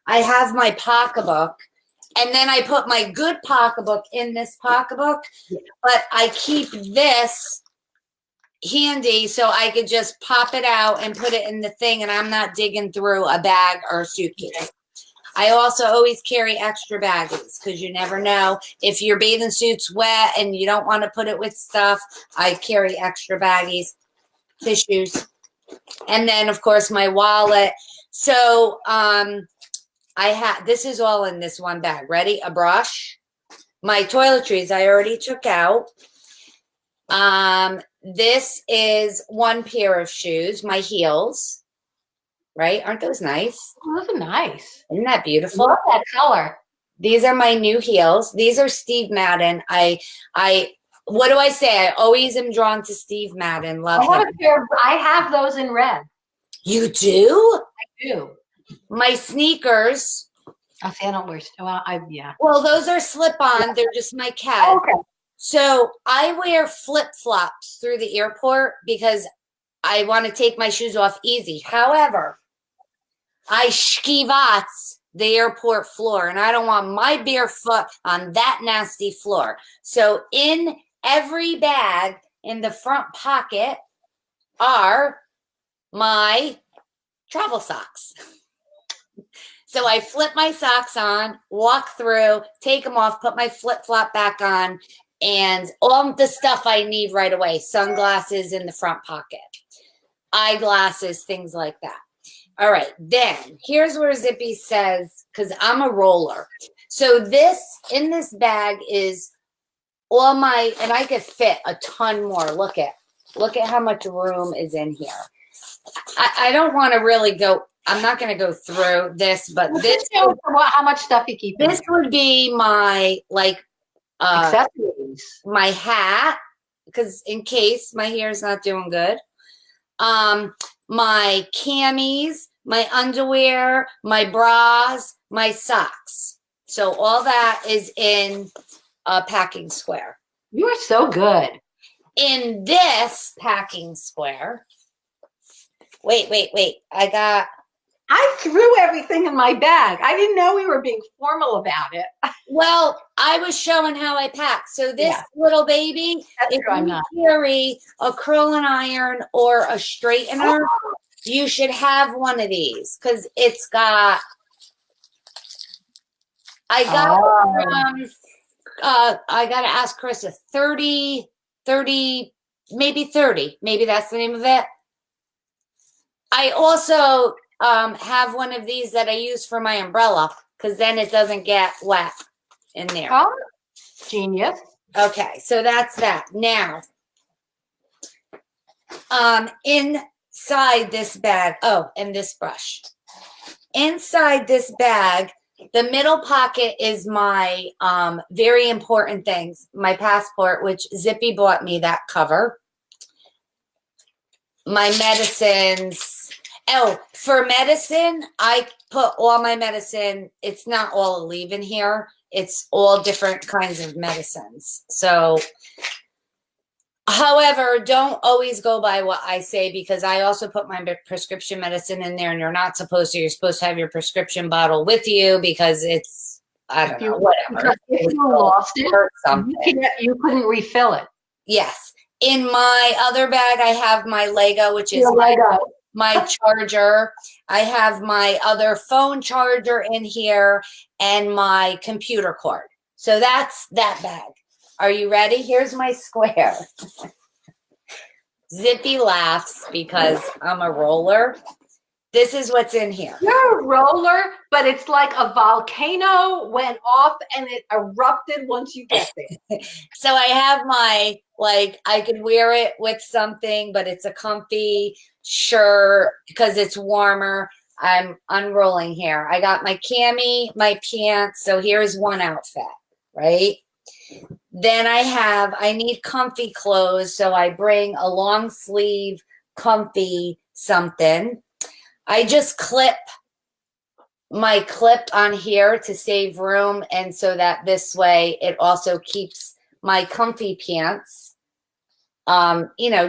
I have my pocketbook, and then I put my good pocketbook in this pocketbook, but I keep this handy so I could just pop it out and put it in the thing, and I'm not digging through a bag or a suitcase. I also always carry extra baggies because you never know if your bathing suit's wet and you don't want to put it with stuff. I carry extra baggies, tissues, and then of course my wallet. So this is all in this one bag. Ready? A brush, my toiletries I already took out. This is one pair of shoes, my heels. Right? Aren't those nice? Oh, those are nice. Isn't that beautiful? I love that color. These are my new heels. These are Steve Madden. What do I say? I always am drawn to Steve Madden. Love him. I have those in red. You do? I do. My sneakers. I say I don't wear. Well, Well, those are slip-on. They're just my cat. Oh, okay. So I wear flip-flops through the airport because I want to take my shoes off easy. However, I skivats the airport floor, and I don't want my bare foot on that nasty floor. So in every bag in the front pocket are my travel socks. So I flip my socks on, walk through, take them off, put my flip-flop back on, and all the stuff I need right away. Sunglasses in the front pocket, eyeglasses, things like that. All right, then here's where Zippy says, because I'm a roller. So in this bag is all my, and I could fit a ton more. Look at how much room is in here. I don't want to really go, I'm not going to go through this, but this, how much stuff you keep. This would be my, accessories. My hat, because in case my hair is not doing good. My camis, my underwear, my bras, my socks. So all that is in a packing square. You are so good. In this packing square, wait. I threw everything in my bag. I didn't know we were being formal about it. Well, I was showing how I pack. So this little baby, if you carry a curling iron or a straightener, you should have one of these because it's got. I got to ask Krista, 30, maybe 30. Maybe that's the name of it. I also have one of these that I use for my umbrella because then it doesn't get wet in there. Oh, genius. Okay, so that's that. Now, inside this bag, and this brush. Inside this bag, the middle pocket is my very important things. My passport, which Zippy bought me that cover. My medicines. Oh, for medicine, I put all my medicine. It's not all Aleve in here. It's all different kinds of medicines. So, however, don't always go by what I say because I also put my prescription medicine in there and you're not supposed to. You're supposed to have your prescription bottle with you because it's, I don't know, whatever. If you lost it, you couldn't refill it. Yes. In my other bag, I have my Lego, which is my charger. I have my other phone charger in here and my computer cord. So that's that bag. Are you ready? Here's my square. Zippy laughs because I'm a roller. This is what's in here. You're a roller, but it's like a volcano went off and it erupted once you get there. So I have my, I could wear it with something, but it's a comfy shirt because it's warmer. I'm unrolling here. I got my cami, my pants. So here's one outfit, right? Then I need comfy clothes. So I bring a long sleeve, comfy something. I just clip my clip on here to save room. And so that this way it also keeps my comfy pants,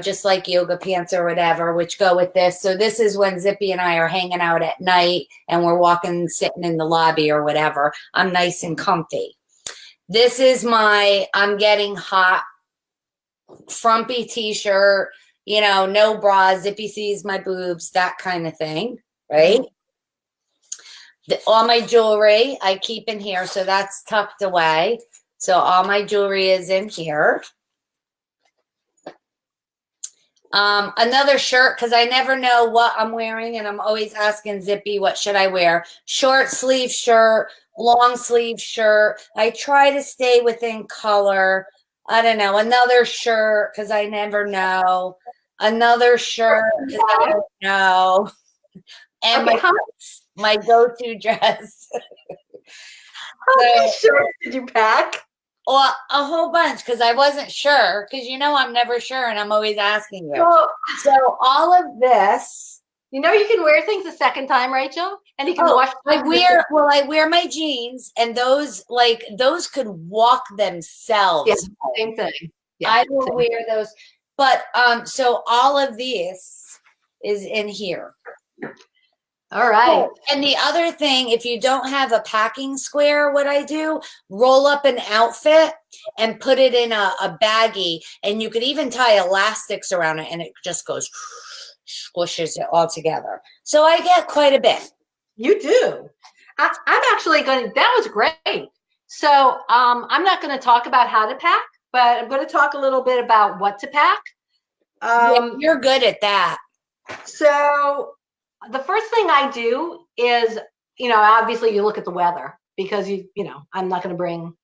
just like yoga pants or whatever, which go with this. So this is when Zippy and I are hanging out at night and we're walking, sitting in the lobby or whatever. I'm nice and comfy. This is my I'm getting hot frumpy t-shirt, no bra, Zippy sees my boobs, that kind of thing, right? All my jewelry I keep in here, so that's tucked away. So all my jewelry is in here. Another shirt, because I never know what I'm wearing, and I'm always asking Zippy, what should I wear? Short sleeve shirt, long sleeve shirt. I try to stay within color. I don't know. Another shirt, because I never know. Another shirt, because I don't know. And my go-to dress. How many shirts did you pack? Well, a whole bunch, because I wasn't sure. Because I'm never sure, and I'm always asking you. So all of this. You can wear things a second time, Rachel, and you can wash. I wear my jeans, and those could walk themselves. Yeah, same thing. Yeah, I will wear those. But so all of this is in here. All right. And the other thing, if you don't have a packing square, what I do, roll up an outfit and put it in a baggie, and you could even tie elastics around it, and it just goes squishes it all together. So I get quite a bit. You do. I'm actually that was great. So I'm not going to talk about how to pack, but I'm going to talk a little bit about what to pack. You're good at that. So the first thing I do is, obviously you look at the weather because I'm not going to bring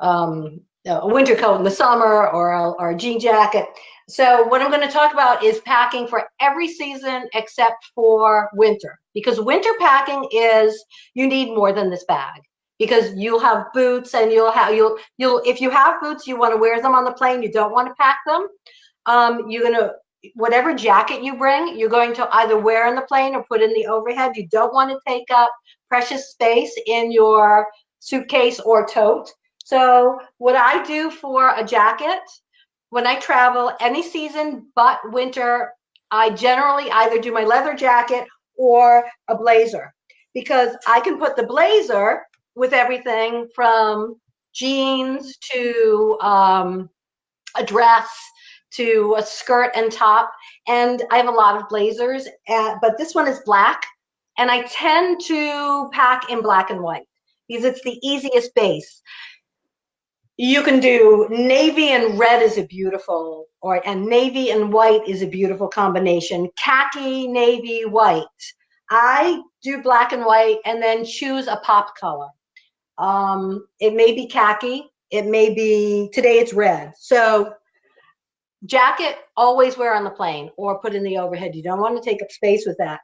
a winter coat in the summer or a jean jacket. So what I'm going to talk about is packing for every season except for winter, because winter packing is, you need more than this bag, because you'll have boots and if you have boots, you want to wear them on the plane. You don't want to pack them. Whatever jacket you bring, you're going to either wear on the plane or put in the overhead. You don't want to take up precious space in your suitcase or tote. So what I do for a jacket, when I travel any season but winter, I generally either do my leather jacket or a blazer, because I can put the blazer with everything from jeans to a dress to a skirt and top. And I have a lot of blazers, but this one is black. And I tend to pack in black and white because it's the easiest base. You can do navy and red is a beautiful, and navy and white is a beautiful combination. Khaki, navy, white. I do black and white and then choose a pop color. It may be khaki. It may be, today it's red. So jacket, always wear on the plane or put in the overhead. You don't want to take up space with that.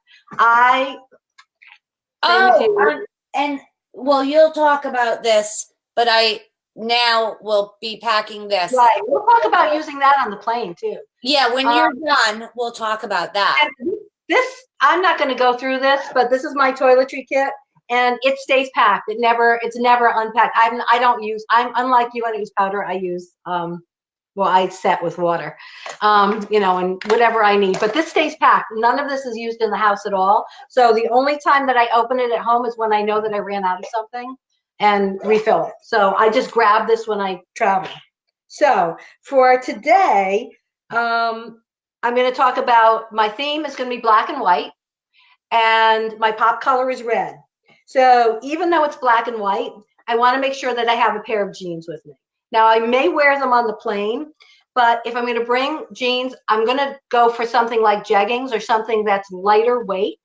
And well, you'll talk about this, but I now will be packing this. Right. We'll talk about using that on the plane too. Yeah, when you're done, we'll talk about that. This, I'm not going to go through this, but this is my toiletry kit, and it stays packed. It's never unpacked. I'm unlike you. I don't use powder. I use I set with water, and whatever I need. But this stays packed. None of this is used in the house at all. So the only time that I open it at home is when I know that I ran out of something and refill it. So I just grab this when I travel. So for today, I'm going to talk about, my theme is going to be black and white, and my pop color is red. So even though it's black and white, I want to make sure that I have a pair of jeans with me. Now, I may wear them on the plane, but if I'm going to bring jeans, I'm going to go for something like jeggings or something that's lighter weight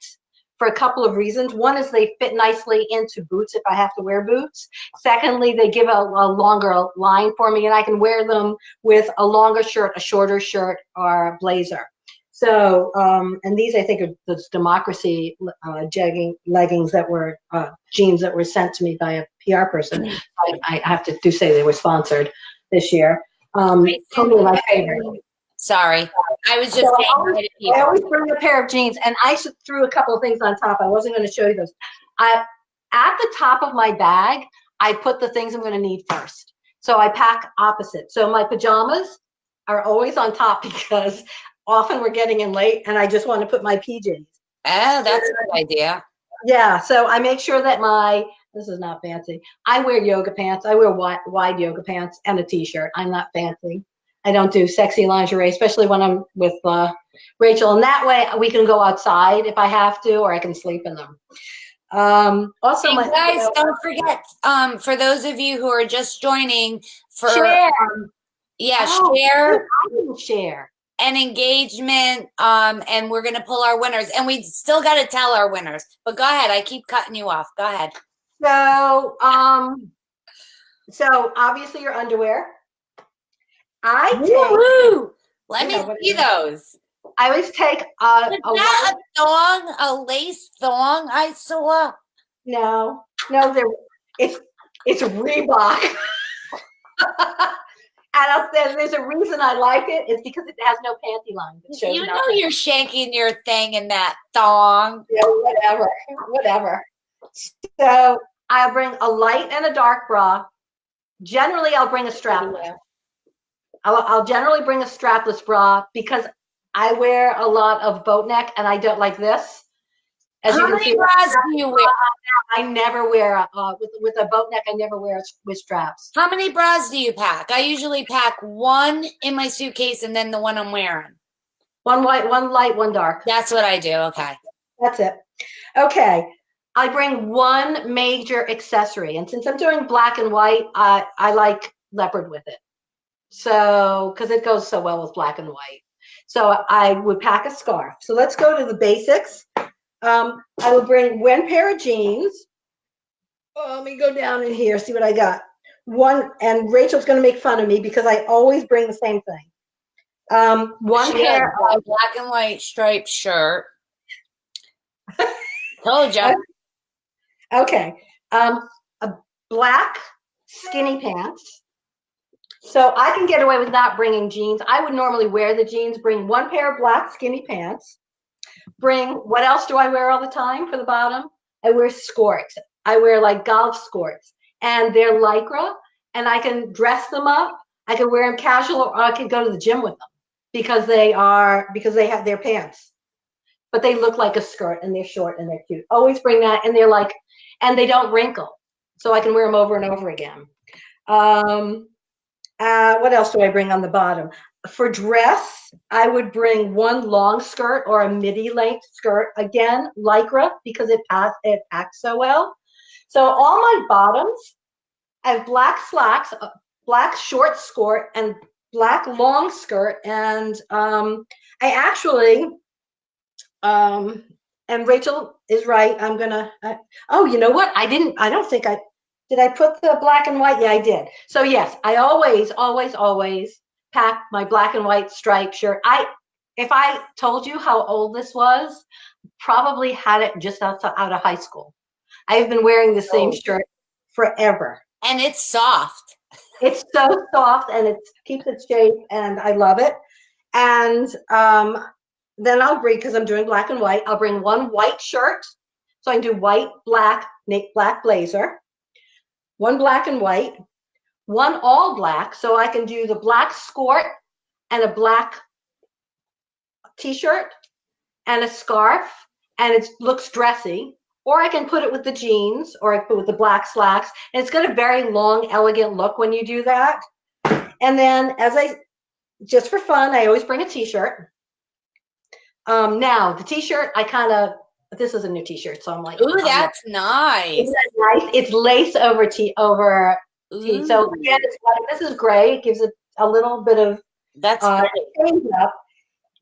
for a couple of reasons. One is they fit nicely into boots if I have to wear boots. Secondly, they give a longer line for me, and I can wear them with a longer shirt, a shorter shirt, or a blazer. So, and these I think are the Democracy jegging leggings that were jeans that were sent to me by a PR person. I have to say they were sponsored this year. Totally my favorite. Sorry, I was just so saying I always bring a pair of jeans, and I threw a couple of things on top. I wasn't going to show you those. At the top of my bag, I put the things I'm going to need first. So I pack opposite. So my pajamas are always on top because often we're getting in late and I just want to put my PJs. Oh, that's a good idea. Yeah, so I make sure that this is not fancy. I wear yoga pants. I wear wide yoga pants and a t-shirt. I'm not fancy. I don't do sexy lingerie, especially when I'm with Rachel. And that way we can go outside if I have to, or I can sleep in them. Also, hey guys, don't forget, for those of you who are just joining, share. Share an engagement, and we're gonna pull our winners, and we still got to tell our winners. But go ahead, I keep cutting you off. Go ahead. So, so obviously your underwear. Let me see those. I always take a thong, a lace thong. I saw. No, it's Reebok. And there's a reason I like it. It's because it has no panty line. You know you're shanking your thing in that thong. Yeah, whatever. So I'll bring a light and a dark bra. Generally, I'll bring a strapless. I'll generally bring a strapless bra because I wear a lot of boat neck and I don't like this. How many bras do you wear? I never wear with a boat neck. I never wear with straps. How many bras do you pack? I usually pack one in my suitcase and then the one I'm wearing. One white, one light, one dark. That's what I do. Okay. That's it. Okay. I bring one major accessory, and since I'm doing black and white, I like leopard with it. So, because it goes so well with black and white. So I would pack a scarf. So let's go to the basics. I will bring one pair of jeans. Oh, let me go down in here, see what I got. One, and Rachel's going to make fun of me because I always bring the same thing. One pair of black and white striped shirt. Told you. Okay. A black skinny pants. So I can get away with not bringing jeans. I would normally wear the jeans. Bring one pair of black skinny pants. Bring, what else do I wear all the time for the bottom? I wear skirts. I wear like golf skirts, and they're Lycra, and I can dress them up. I can wear them casual, or I can go to the gym with them because they have their pants, but they look like a skirt and they're short and they're cute. Always bring that, and and they don't wrinkle, so I can wear them over and over again. What else do I bring on the bottom? For dress, I would bring one long skirt or a midi length skirt. Again, Lycra, because it packs so well. So all my bottoms, I have black slacks, black short skirt and black long skirt. And I actually, and Rachel is right. I'm gonna, oh, you know what? I don't think did I put the black and white? Yeah, I did. So yes, I always, always, always pack my black and white striped shirt. If I told you how old this was, probably had it just out of high school. I've been wearing the same shirt forever. And it's soft. It's so soft and it keeps its shape and I love it. And then I'll bring, because I'm doing black and white, I'll bring one white shirt. So I can do white, black, black blazer, one black and white, one all black. So I can do the black skirt and a black t-shirt and a scarf, and it looks dressy. Or I can put it with the jeans, or I put it with the black slacks, and it's got a very long, elegant look when you do that. And then, just for fun, I always bring a t-shirt. Now the t-shirt, this is a new t-shirt, so I'm like, ooh, that's nice. Isn't that nice? It's lace over tee. So again, this is gray. It gives it a little bit of change up.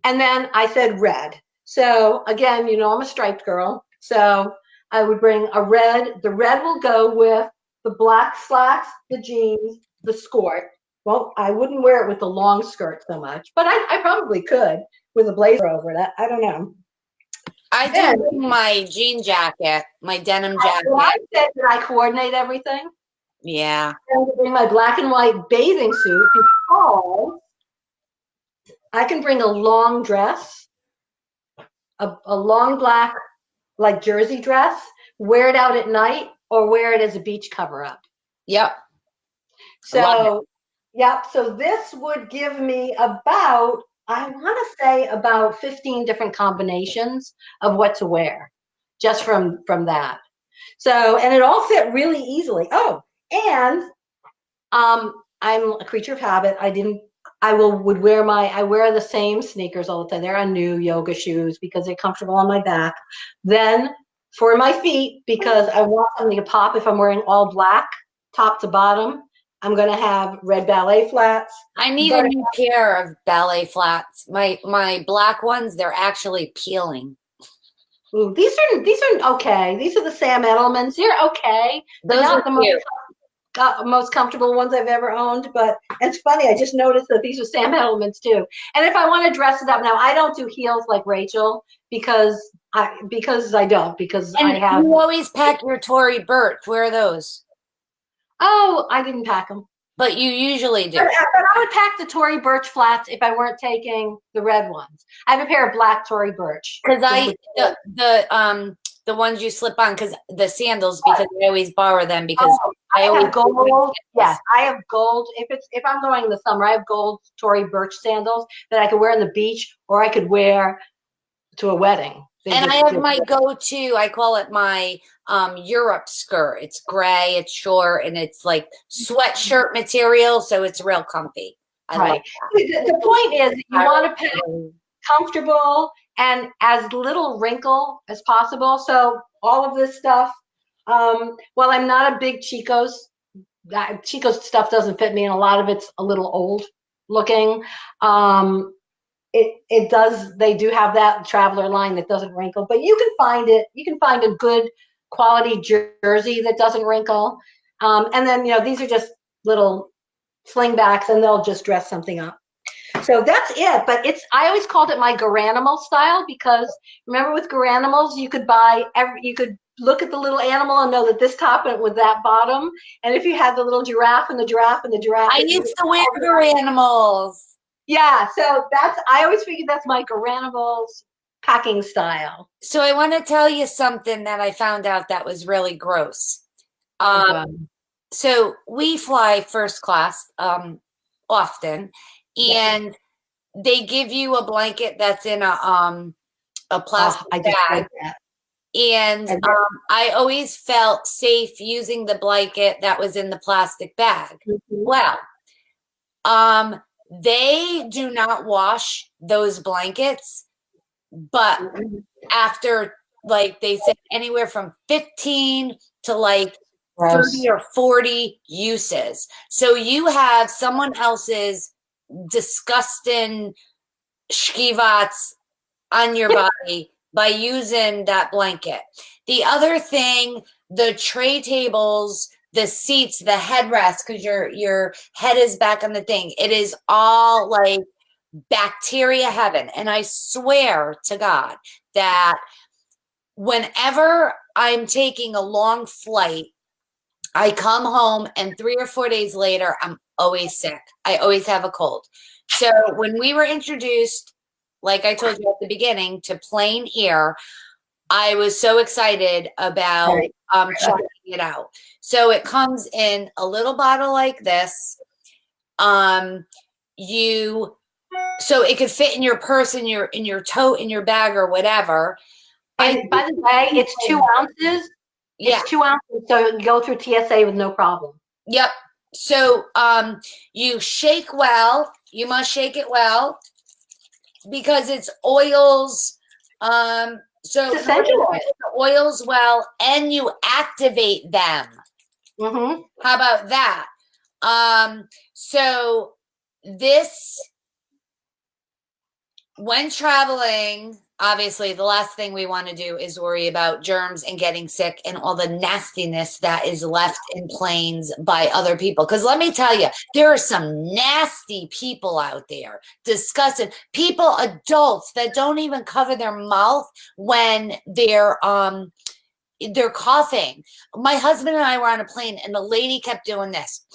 And then I said red. So again, I'm a striped girl. So I would bring a red. The red will go with the black slacks, the jeans, the skirt. Well, I wouldn't wear it with the long skirt so much, but I probably could with a blazer over that. I don't know. I do my jean jacket, my denim jacket. Well, I said that I coordinate everything. Yeah. I'm going to bring my black and white bathing suit because I can bring a long dress, a long black like jersey dress, wear it out at night or wear it as a beach cover up. Yep. So, yep. So this would give me about, I want to say about 15 different combinations of what to wear just from that. So, and it all fit really easily. Oh, and I'm a creature of habit. I wear the same sneakers all the time. They're on new yoga shoes because they're comfortable on my back. Then for my feet, because I want something to pop if I'm wearing all black, top to bottom, I'm going to have red ballet flats. I need a new pair of ballet flats. My black ones, they're actually peeling. Ooh, these are okay. These are the Sam Edelmans. They're okay. They're not the most comfortable ones I've ever owned, but it's funny. I just noticed that these are Sam Edelmans too. And if I want to dress it up now, I don't do heels like Rachel because I don't. You always pack your Tory Burch. Where are those? Oh, I didn't pack them. But you usually do. But I would pack the Tory Burch flats if I weren't taking the red ones. I have a pair of black Tory Burch. Because the ones you slip on, because the sandals, because I always borrow them because I have gold. Yes, I have gold. If I'm going in the summer, I have gold Tory Burch sandals that I could wear on the beach or I could wear to a wedding. And I have my go-to, I call it my Europe skirt. It's gray, it's short, and it's like sweatshirt material, so it's real comfy. Right. The point is you want to pack comfortable and as little wrinkle as possible. So all of this stuff, while I'm not a big Chico's stuff doesn't fit me, and a lot of it's a little old looking. They do have that Traveler line that doesn't wrinkle, but you can find it. You can find a good quality jersey that doesn't wrinkle. And then, these are just little slingbacks and they'll just dress something up. So that's it. But I always called it my Garanimal style because remember with Garanimals, you could look at the little animal and know that this top went with that bottom. And if you had the little giraffe and the giraffe and the giraffe. I used to wear Garanimals. Yeah, so I always figured that's my Garanimals packing style. So I want to tell you something that I found out that was really gross. So we fly first class often, and they give you a blanket that's in a plastic bag. And I always felt safe using the blanket that was in the plastic bag. Well, they do not wash those blankets, but after, like they said, anywhere from 15 to like Gross. 30 or 40 uses. So you have someone else's disgusting shkivats on your body by using that blanket. The other thing, the tray tables, the seats, the headrest, because your head is back on the thing. It is all like bacteria heaven. And I swear to God that whenever I'm taking a long flight, I come home and 3 or 4 days later, I'm always sick. I always have a cold. So when we were introduced, like I told you at the beginning, to Plain Air, I was so excited about checking it out. So it comes in a little bottle like this. So it could fit in your purse, in your tote, in your bag, or whatever. And by the way, it's 2 ounces. Yeah. It's 2 ounces, so you can go through TSA with no problem. Yep. So you shake well. You must shake it well because it's oils. So It's essential oil. the oils well, and you activate them. Mm-hmm. How about that? So this, when traveling, obviously the last thing we want to do is worry about germs and getting sick and all the nastiness that is left in planes by other people. Because let me tell you, there are some nasty people out there, disgusting people, adults that don't even cover their mouth when they're coughing. My husband and I were on a plane and the lady kept doing this,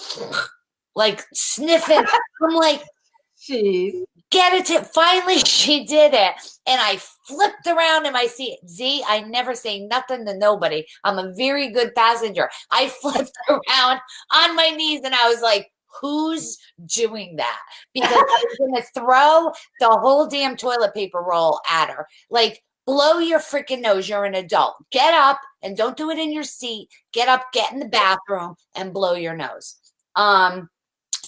like sniffing. I'm like, Jeez. get it to, finally she did it. And I flipped around in my seat. Z, I never say nothing to nobody. I'm a very good passenger. I flipped around on my knees and I was like, who's doing that? Because I was going to throw the whole damn toilet paper roll at her. Like, blow your freaking nose. You're an adult. Get up and don't do it in your seat. Get up, get in the bathroom and blow your nose.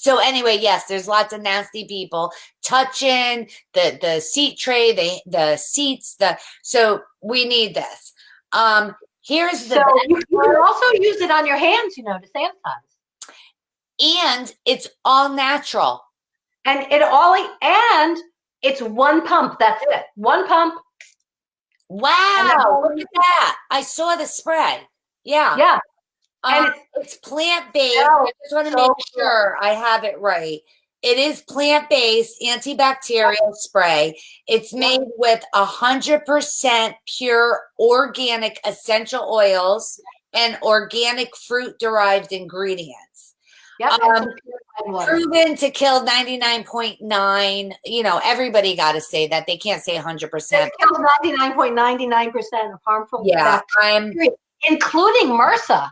So anyway, yes, there's lots of nasty people touching the seat tray, the seats, so we need this. Here's the, so you can also use it on your hands, to sanitize. And it's all natural. And it's one pump. That's it. One pump. Wow, look at that. I saw the spray. Yeah. Yeah. And it's plant-based. I just want to make sure I have it right. It is plant-based antibacterial spray. It's made with 100% pure organic essential oils and organic fruit-derived ingredients. Yep. Proven to kill 99.9. Everybody got to say that. They can't say 100%. It kills 99.99% of harmful bacteria, including MRSA.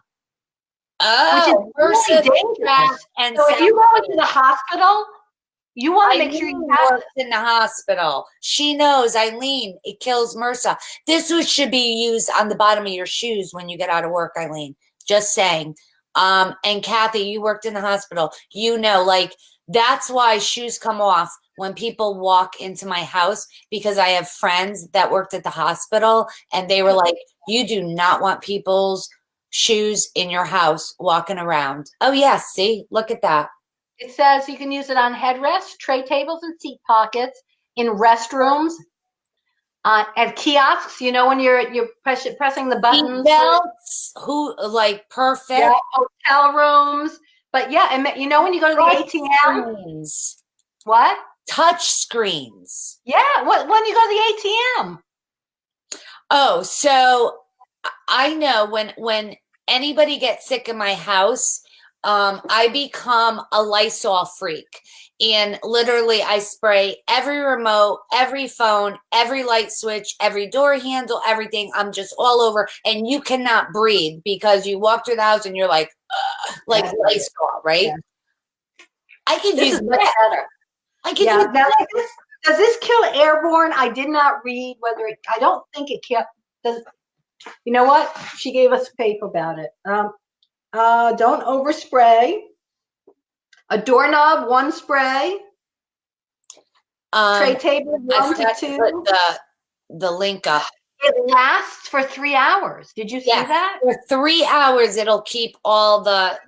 Oh, which is really dangerous. And so if you go into the hospital, you want to make sure you have it in the hospital. She knows, Eileen, it kills MRSA. This should be used on the bottom of your shoes when you get out of work, Eileen. Just saying. And Kathy, you worked in the hospital. That's why shoes come off when people walk into my house, because I have friends that worked at the hospital and they were like, you do not want people's shoes in your house walking around. Oh yes, see, look at that. It says you can use it on headrests, tray tables, and seat pockets, in restrooms, at kiosks. When you're pressing the buttons. Belts, perfect. Yeah, hotel rooms, but yeah, and when you go to the ATM. What? Touch screens. Yeah, when you go to the ATM. Oh, so I know when anybody gets sick in my house, I become a Lysol freak. And literally I spray every remote, every phone, every light switch, every door handle, everything. I'm just all over. And you cannot breathe because you walk through the house and you're like Lysol, right? Yeah. I could use much better. I could use now, does this kill airborne? I did not read whether I don't think it does. You know what? She gave us a paper about it. Don't overspray. A doorknob, 1 spray. Tray table, 1 to 2. Put the link up. it lasts for 3 hours. Did you see Yes. that? For 3 hours, it'll keep all the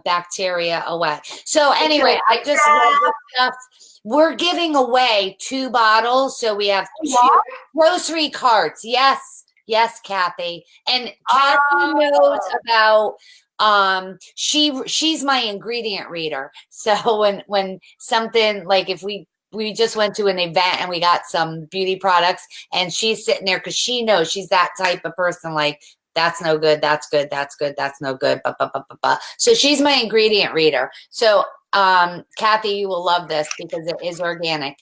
bacteria away. So anyway, I just love this stuff. We're giving away 2 bottles, so we have 2 grocery carts. Yes, yes, Kathy. And Kathy knows about she's my ingredient reader. So when something like if we just went to an event and we got some beauty products and she's sitting there because she knows she's that type of person, like that's no good, that's good, that's good, that's no good. So she's my ingredient reader. So Kathy, you will love this because it is organic.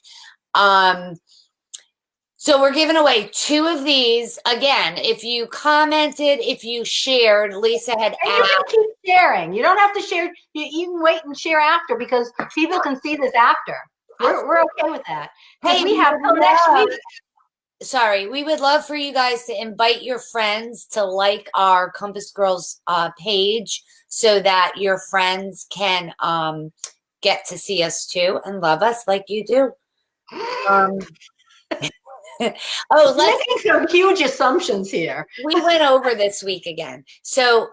So we're giving away 2 of these. Again, if you commented, if you shared, Lisa had And you can keep sharing. You don't have to share. You can wait and share after because people can see this after. We're okay with that. Hey, we have till next week. Sorry, we would love for you guys to invite your friends to like our Compass Girls page so that your friends can get to see us too and love us like you do. Oh, let's make some huge assumptions here. We went over this week again. So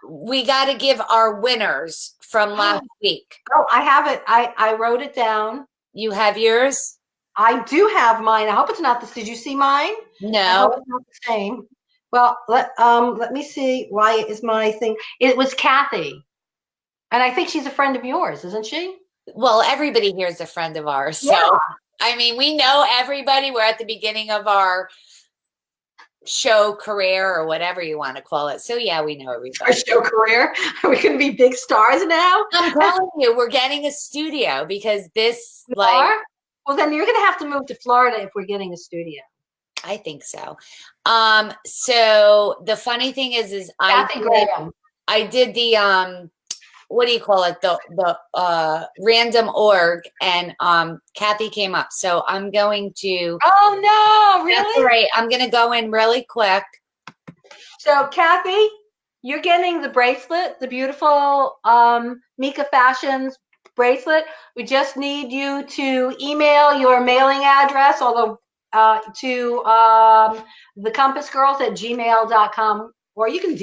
we got to give our winners from last week. Oh, I have it. I wrote it down. You have yours? I do have mine. I hope it's not this. Did you see mine? No. I hope it's not the same. Well, let me see. Why is my thing? It was Kathy. And I think she's a friend of yours, isn't she? Well, everybody here is a friend of ours. So, yeah. I mean, we know everybody. We're at the beginning of our show career or whatever you want to call it. So, yeah, we know everybody. Our show career? Are we going to be big stars now? I'm telling you, we're getting a studio because this, like... Well, then you're going to have to move to Florida if we're getting a studio. I think so. So the funny thing is I did the what do you call it? The random org, and Kathy came up. So I'm going to. Oh no! Really? That's right. I'm going to go in really quick. So Kathy, you're getting the bracelet, the beautiful Mika Fashions bracelet. We just need you to email your mailing address, although to thecompassgirls@gmail.com, or you can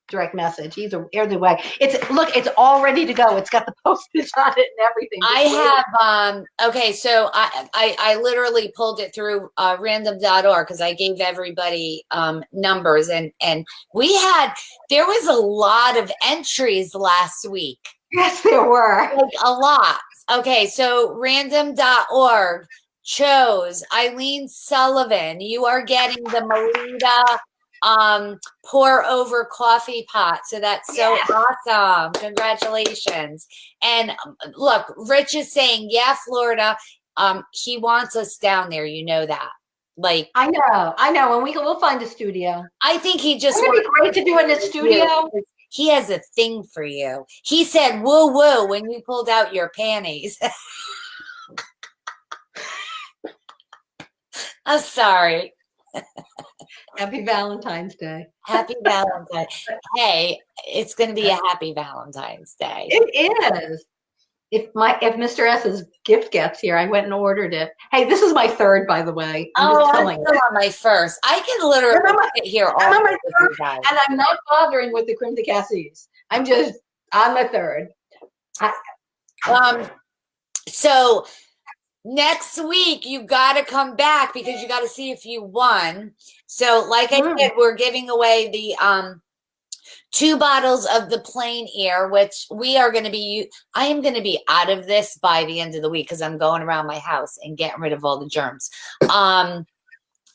direct message either way. It's all ready to go. It's got the postage on it and everything. I have okay, so I literally pulled it through random.org because I gave everybody numbers, and there was a lot of entries last week. Yes, there were. Like a lot. Okay, so random.org chose Eileen Sullivan. You are getting the Melita pour over coffee pot. So that's so awesome. Congratulations. And look, Rich is saying, yeah, Florida. He wants us down there. You know that. Like I know. And we'll find a studio. I think he just wants be great to do in the studio. He has a thing for you. He said, woo, woo, when you pulled out your panties. I'm sorry. Happy Valentine's Day. Happy Valentine's. Hey, it's going to be a happy Valentine's Day. It is. If Mr. S's gift gets here, I went and ordered it. Hey, this is my third, by the way. I'm still on my first. I can literally sit here all I'm on my third, and I'm not bothering with the creme de cassis. I'm just on my third. So next week you got to come back because you got to see if you won. So, like I said, we're giving away the 2 bottles of the Plain Air, which I am going to be out of this by the end of the week because I'm going around my house and getting rid of all the germs.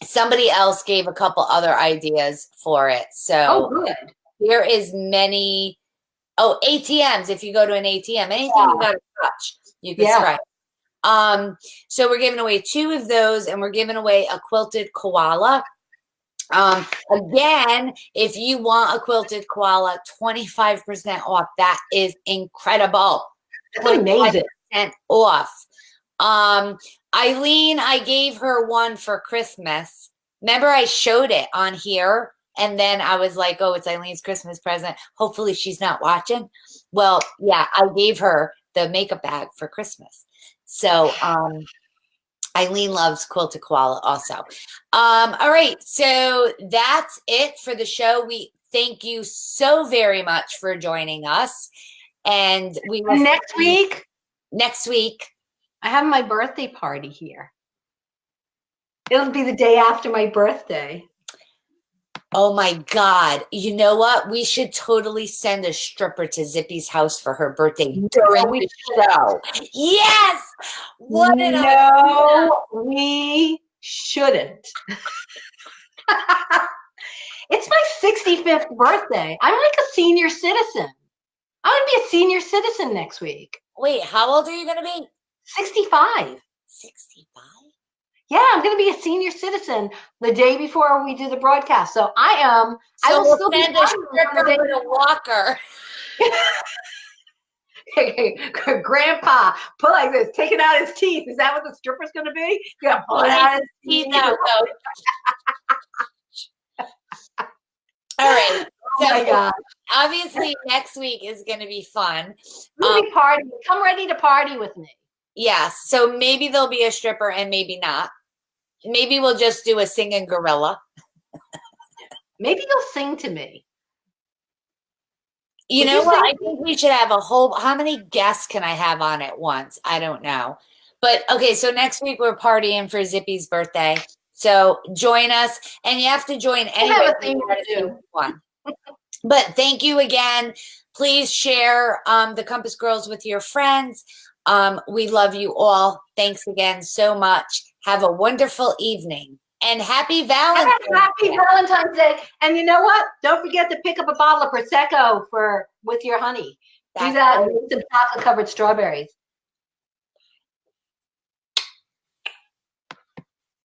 Somebody else gave a couple other ideas for it. So good. There is many. Oh, ATMs. If you go to an ATM, anything you got to touch, you can strike. So we're giving away 2 of those, and we're giving away a quilted koala. Again, if you want a quilted koala, 25% off. That is incredible. That's amazing. Off. Eileen, I gave her one for Christmas. Remember, I showed it on here, and then I was like, oh, it's Eileen's Christmas present. Hopefully she's not watching. Well, yeah, I gave her the makeup bag for Christmas. So Eileen loves Quilted Koala also. All right, so that's it for the show. We thank you so very much for joining us. And we will Next week, I have my birthday party here. It'll be the day after my birthday. Oh my God. You know what? We should totally send a stripper to Zippy's house for her birthday during the show. Yes. What an idea. We shouldn't. It's my 65th birthday. I'm like a senior citizen. I'm going to be a senior citizen next week. Wait, how old are you going to be? 65. 65? Yeah, I'm going to be a senior citizen the day before we do the broadcast. So I am. So I will we'll still send be a stripper with a walker. Grandpa, put like this, taking out his teeth. Is that what the stripper's going to be? Yeah, pull out his teeth. Out, all right. Oh my God. Obviously, next week is going to be fun. We'll be partying. Come ready to party with me. Yes. So maybe there'll be a stripper and maybe not. Maybe we'll just do a singing gorilla. Maybe you'll sing to me. You know what? I think we should have a whole. How many guests can I have on at once? I don't know. But okay, so next week we're partying for Zippy's birthday. So join us, and you have to join anyway. Have a thing to do. But thank you again. Please share the Compass Girls with your friends. We love you all. Thanks again so much. Have a wonderful evening. And happy Valentine's Day. Happy Valentine's Day. And you know what? Don't forget to pick up a bottle of Prosecco with your honey. Do that with some chocolate covered strawberries.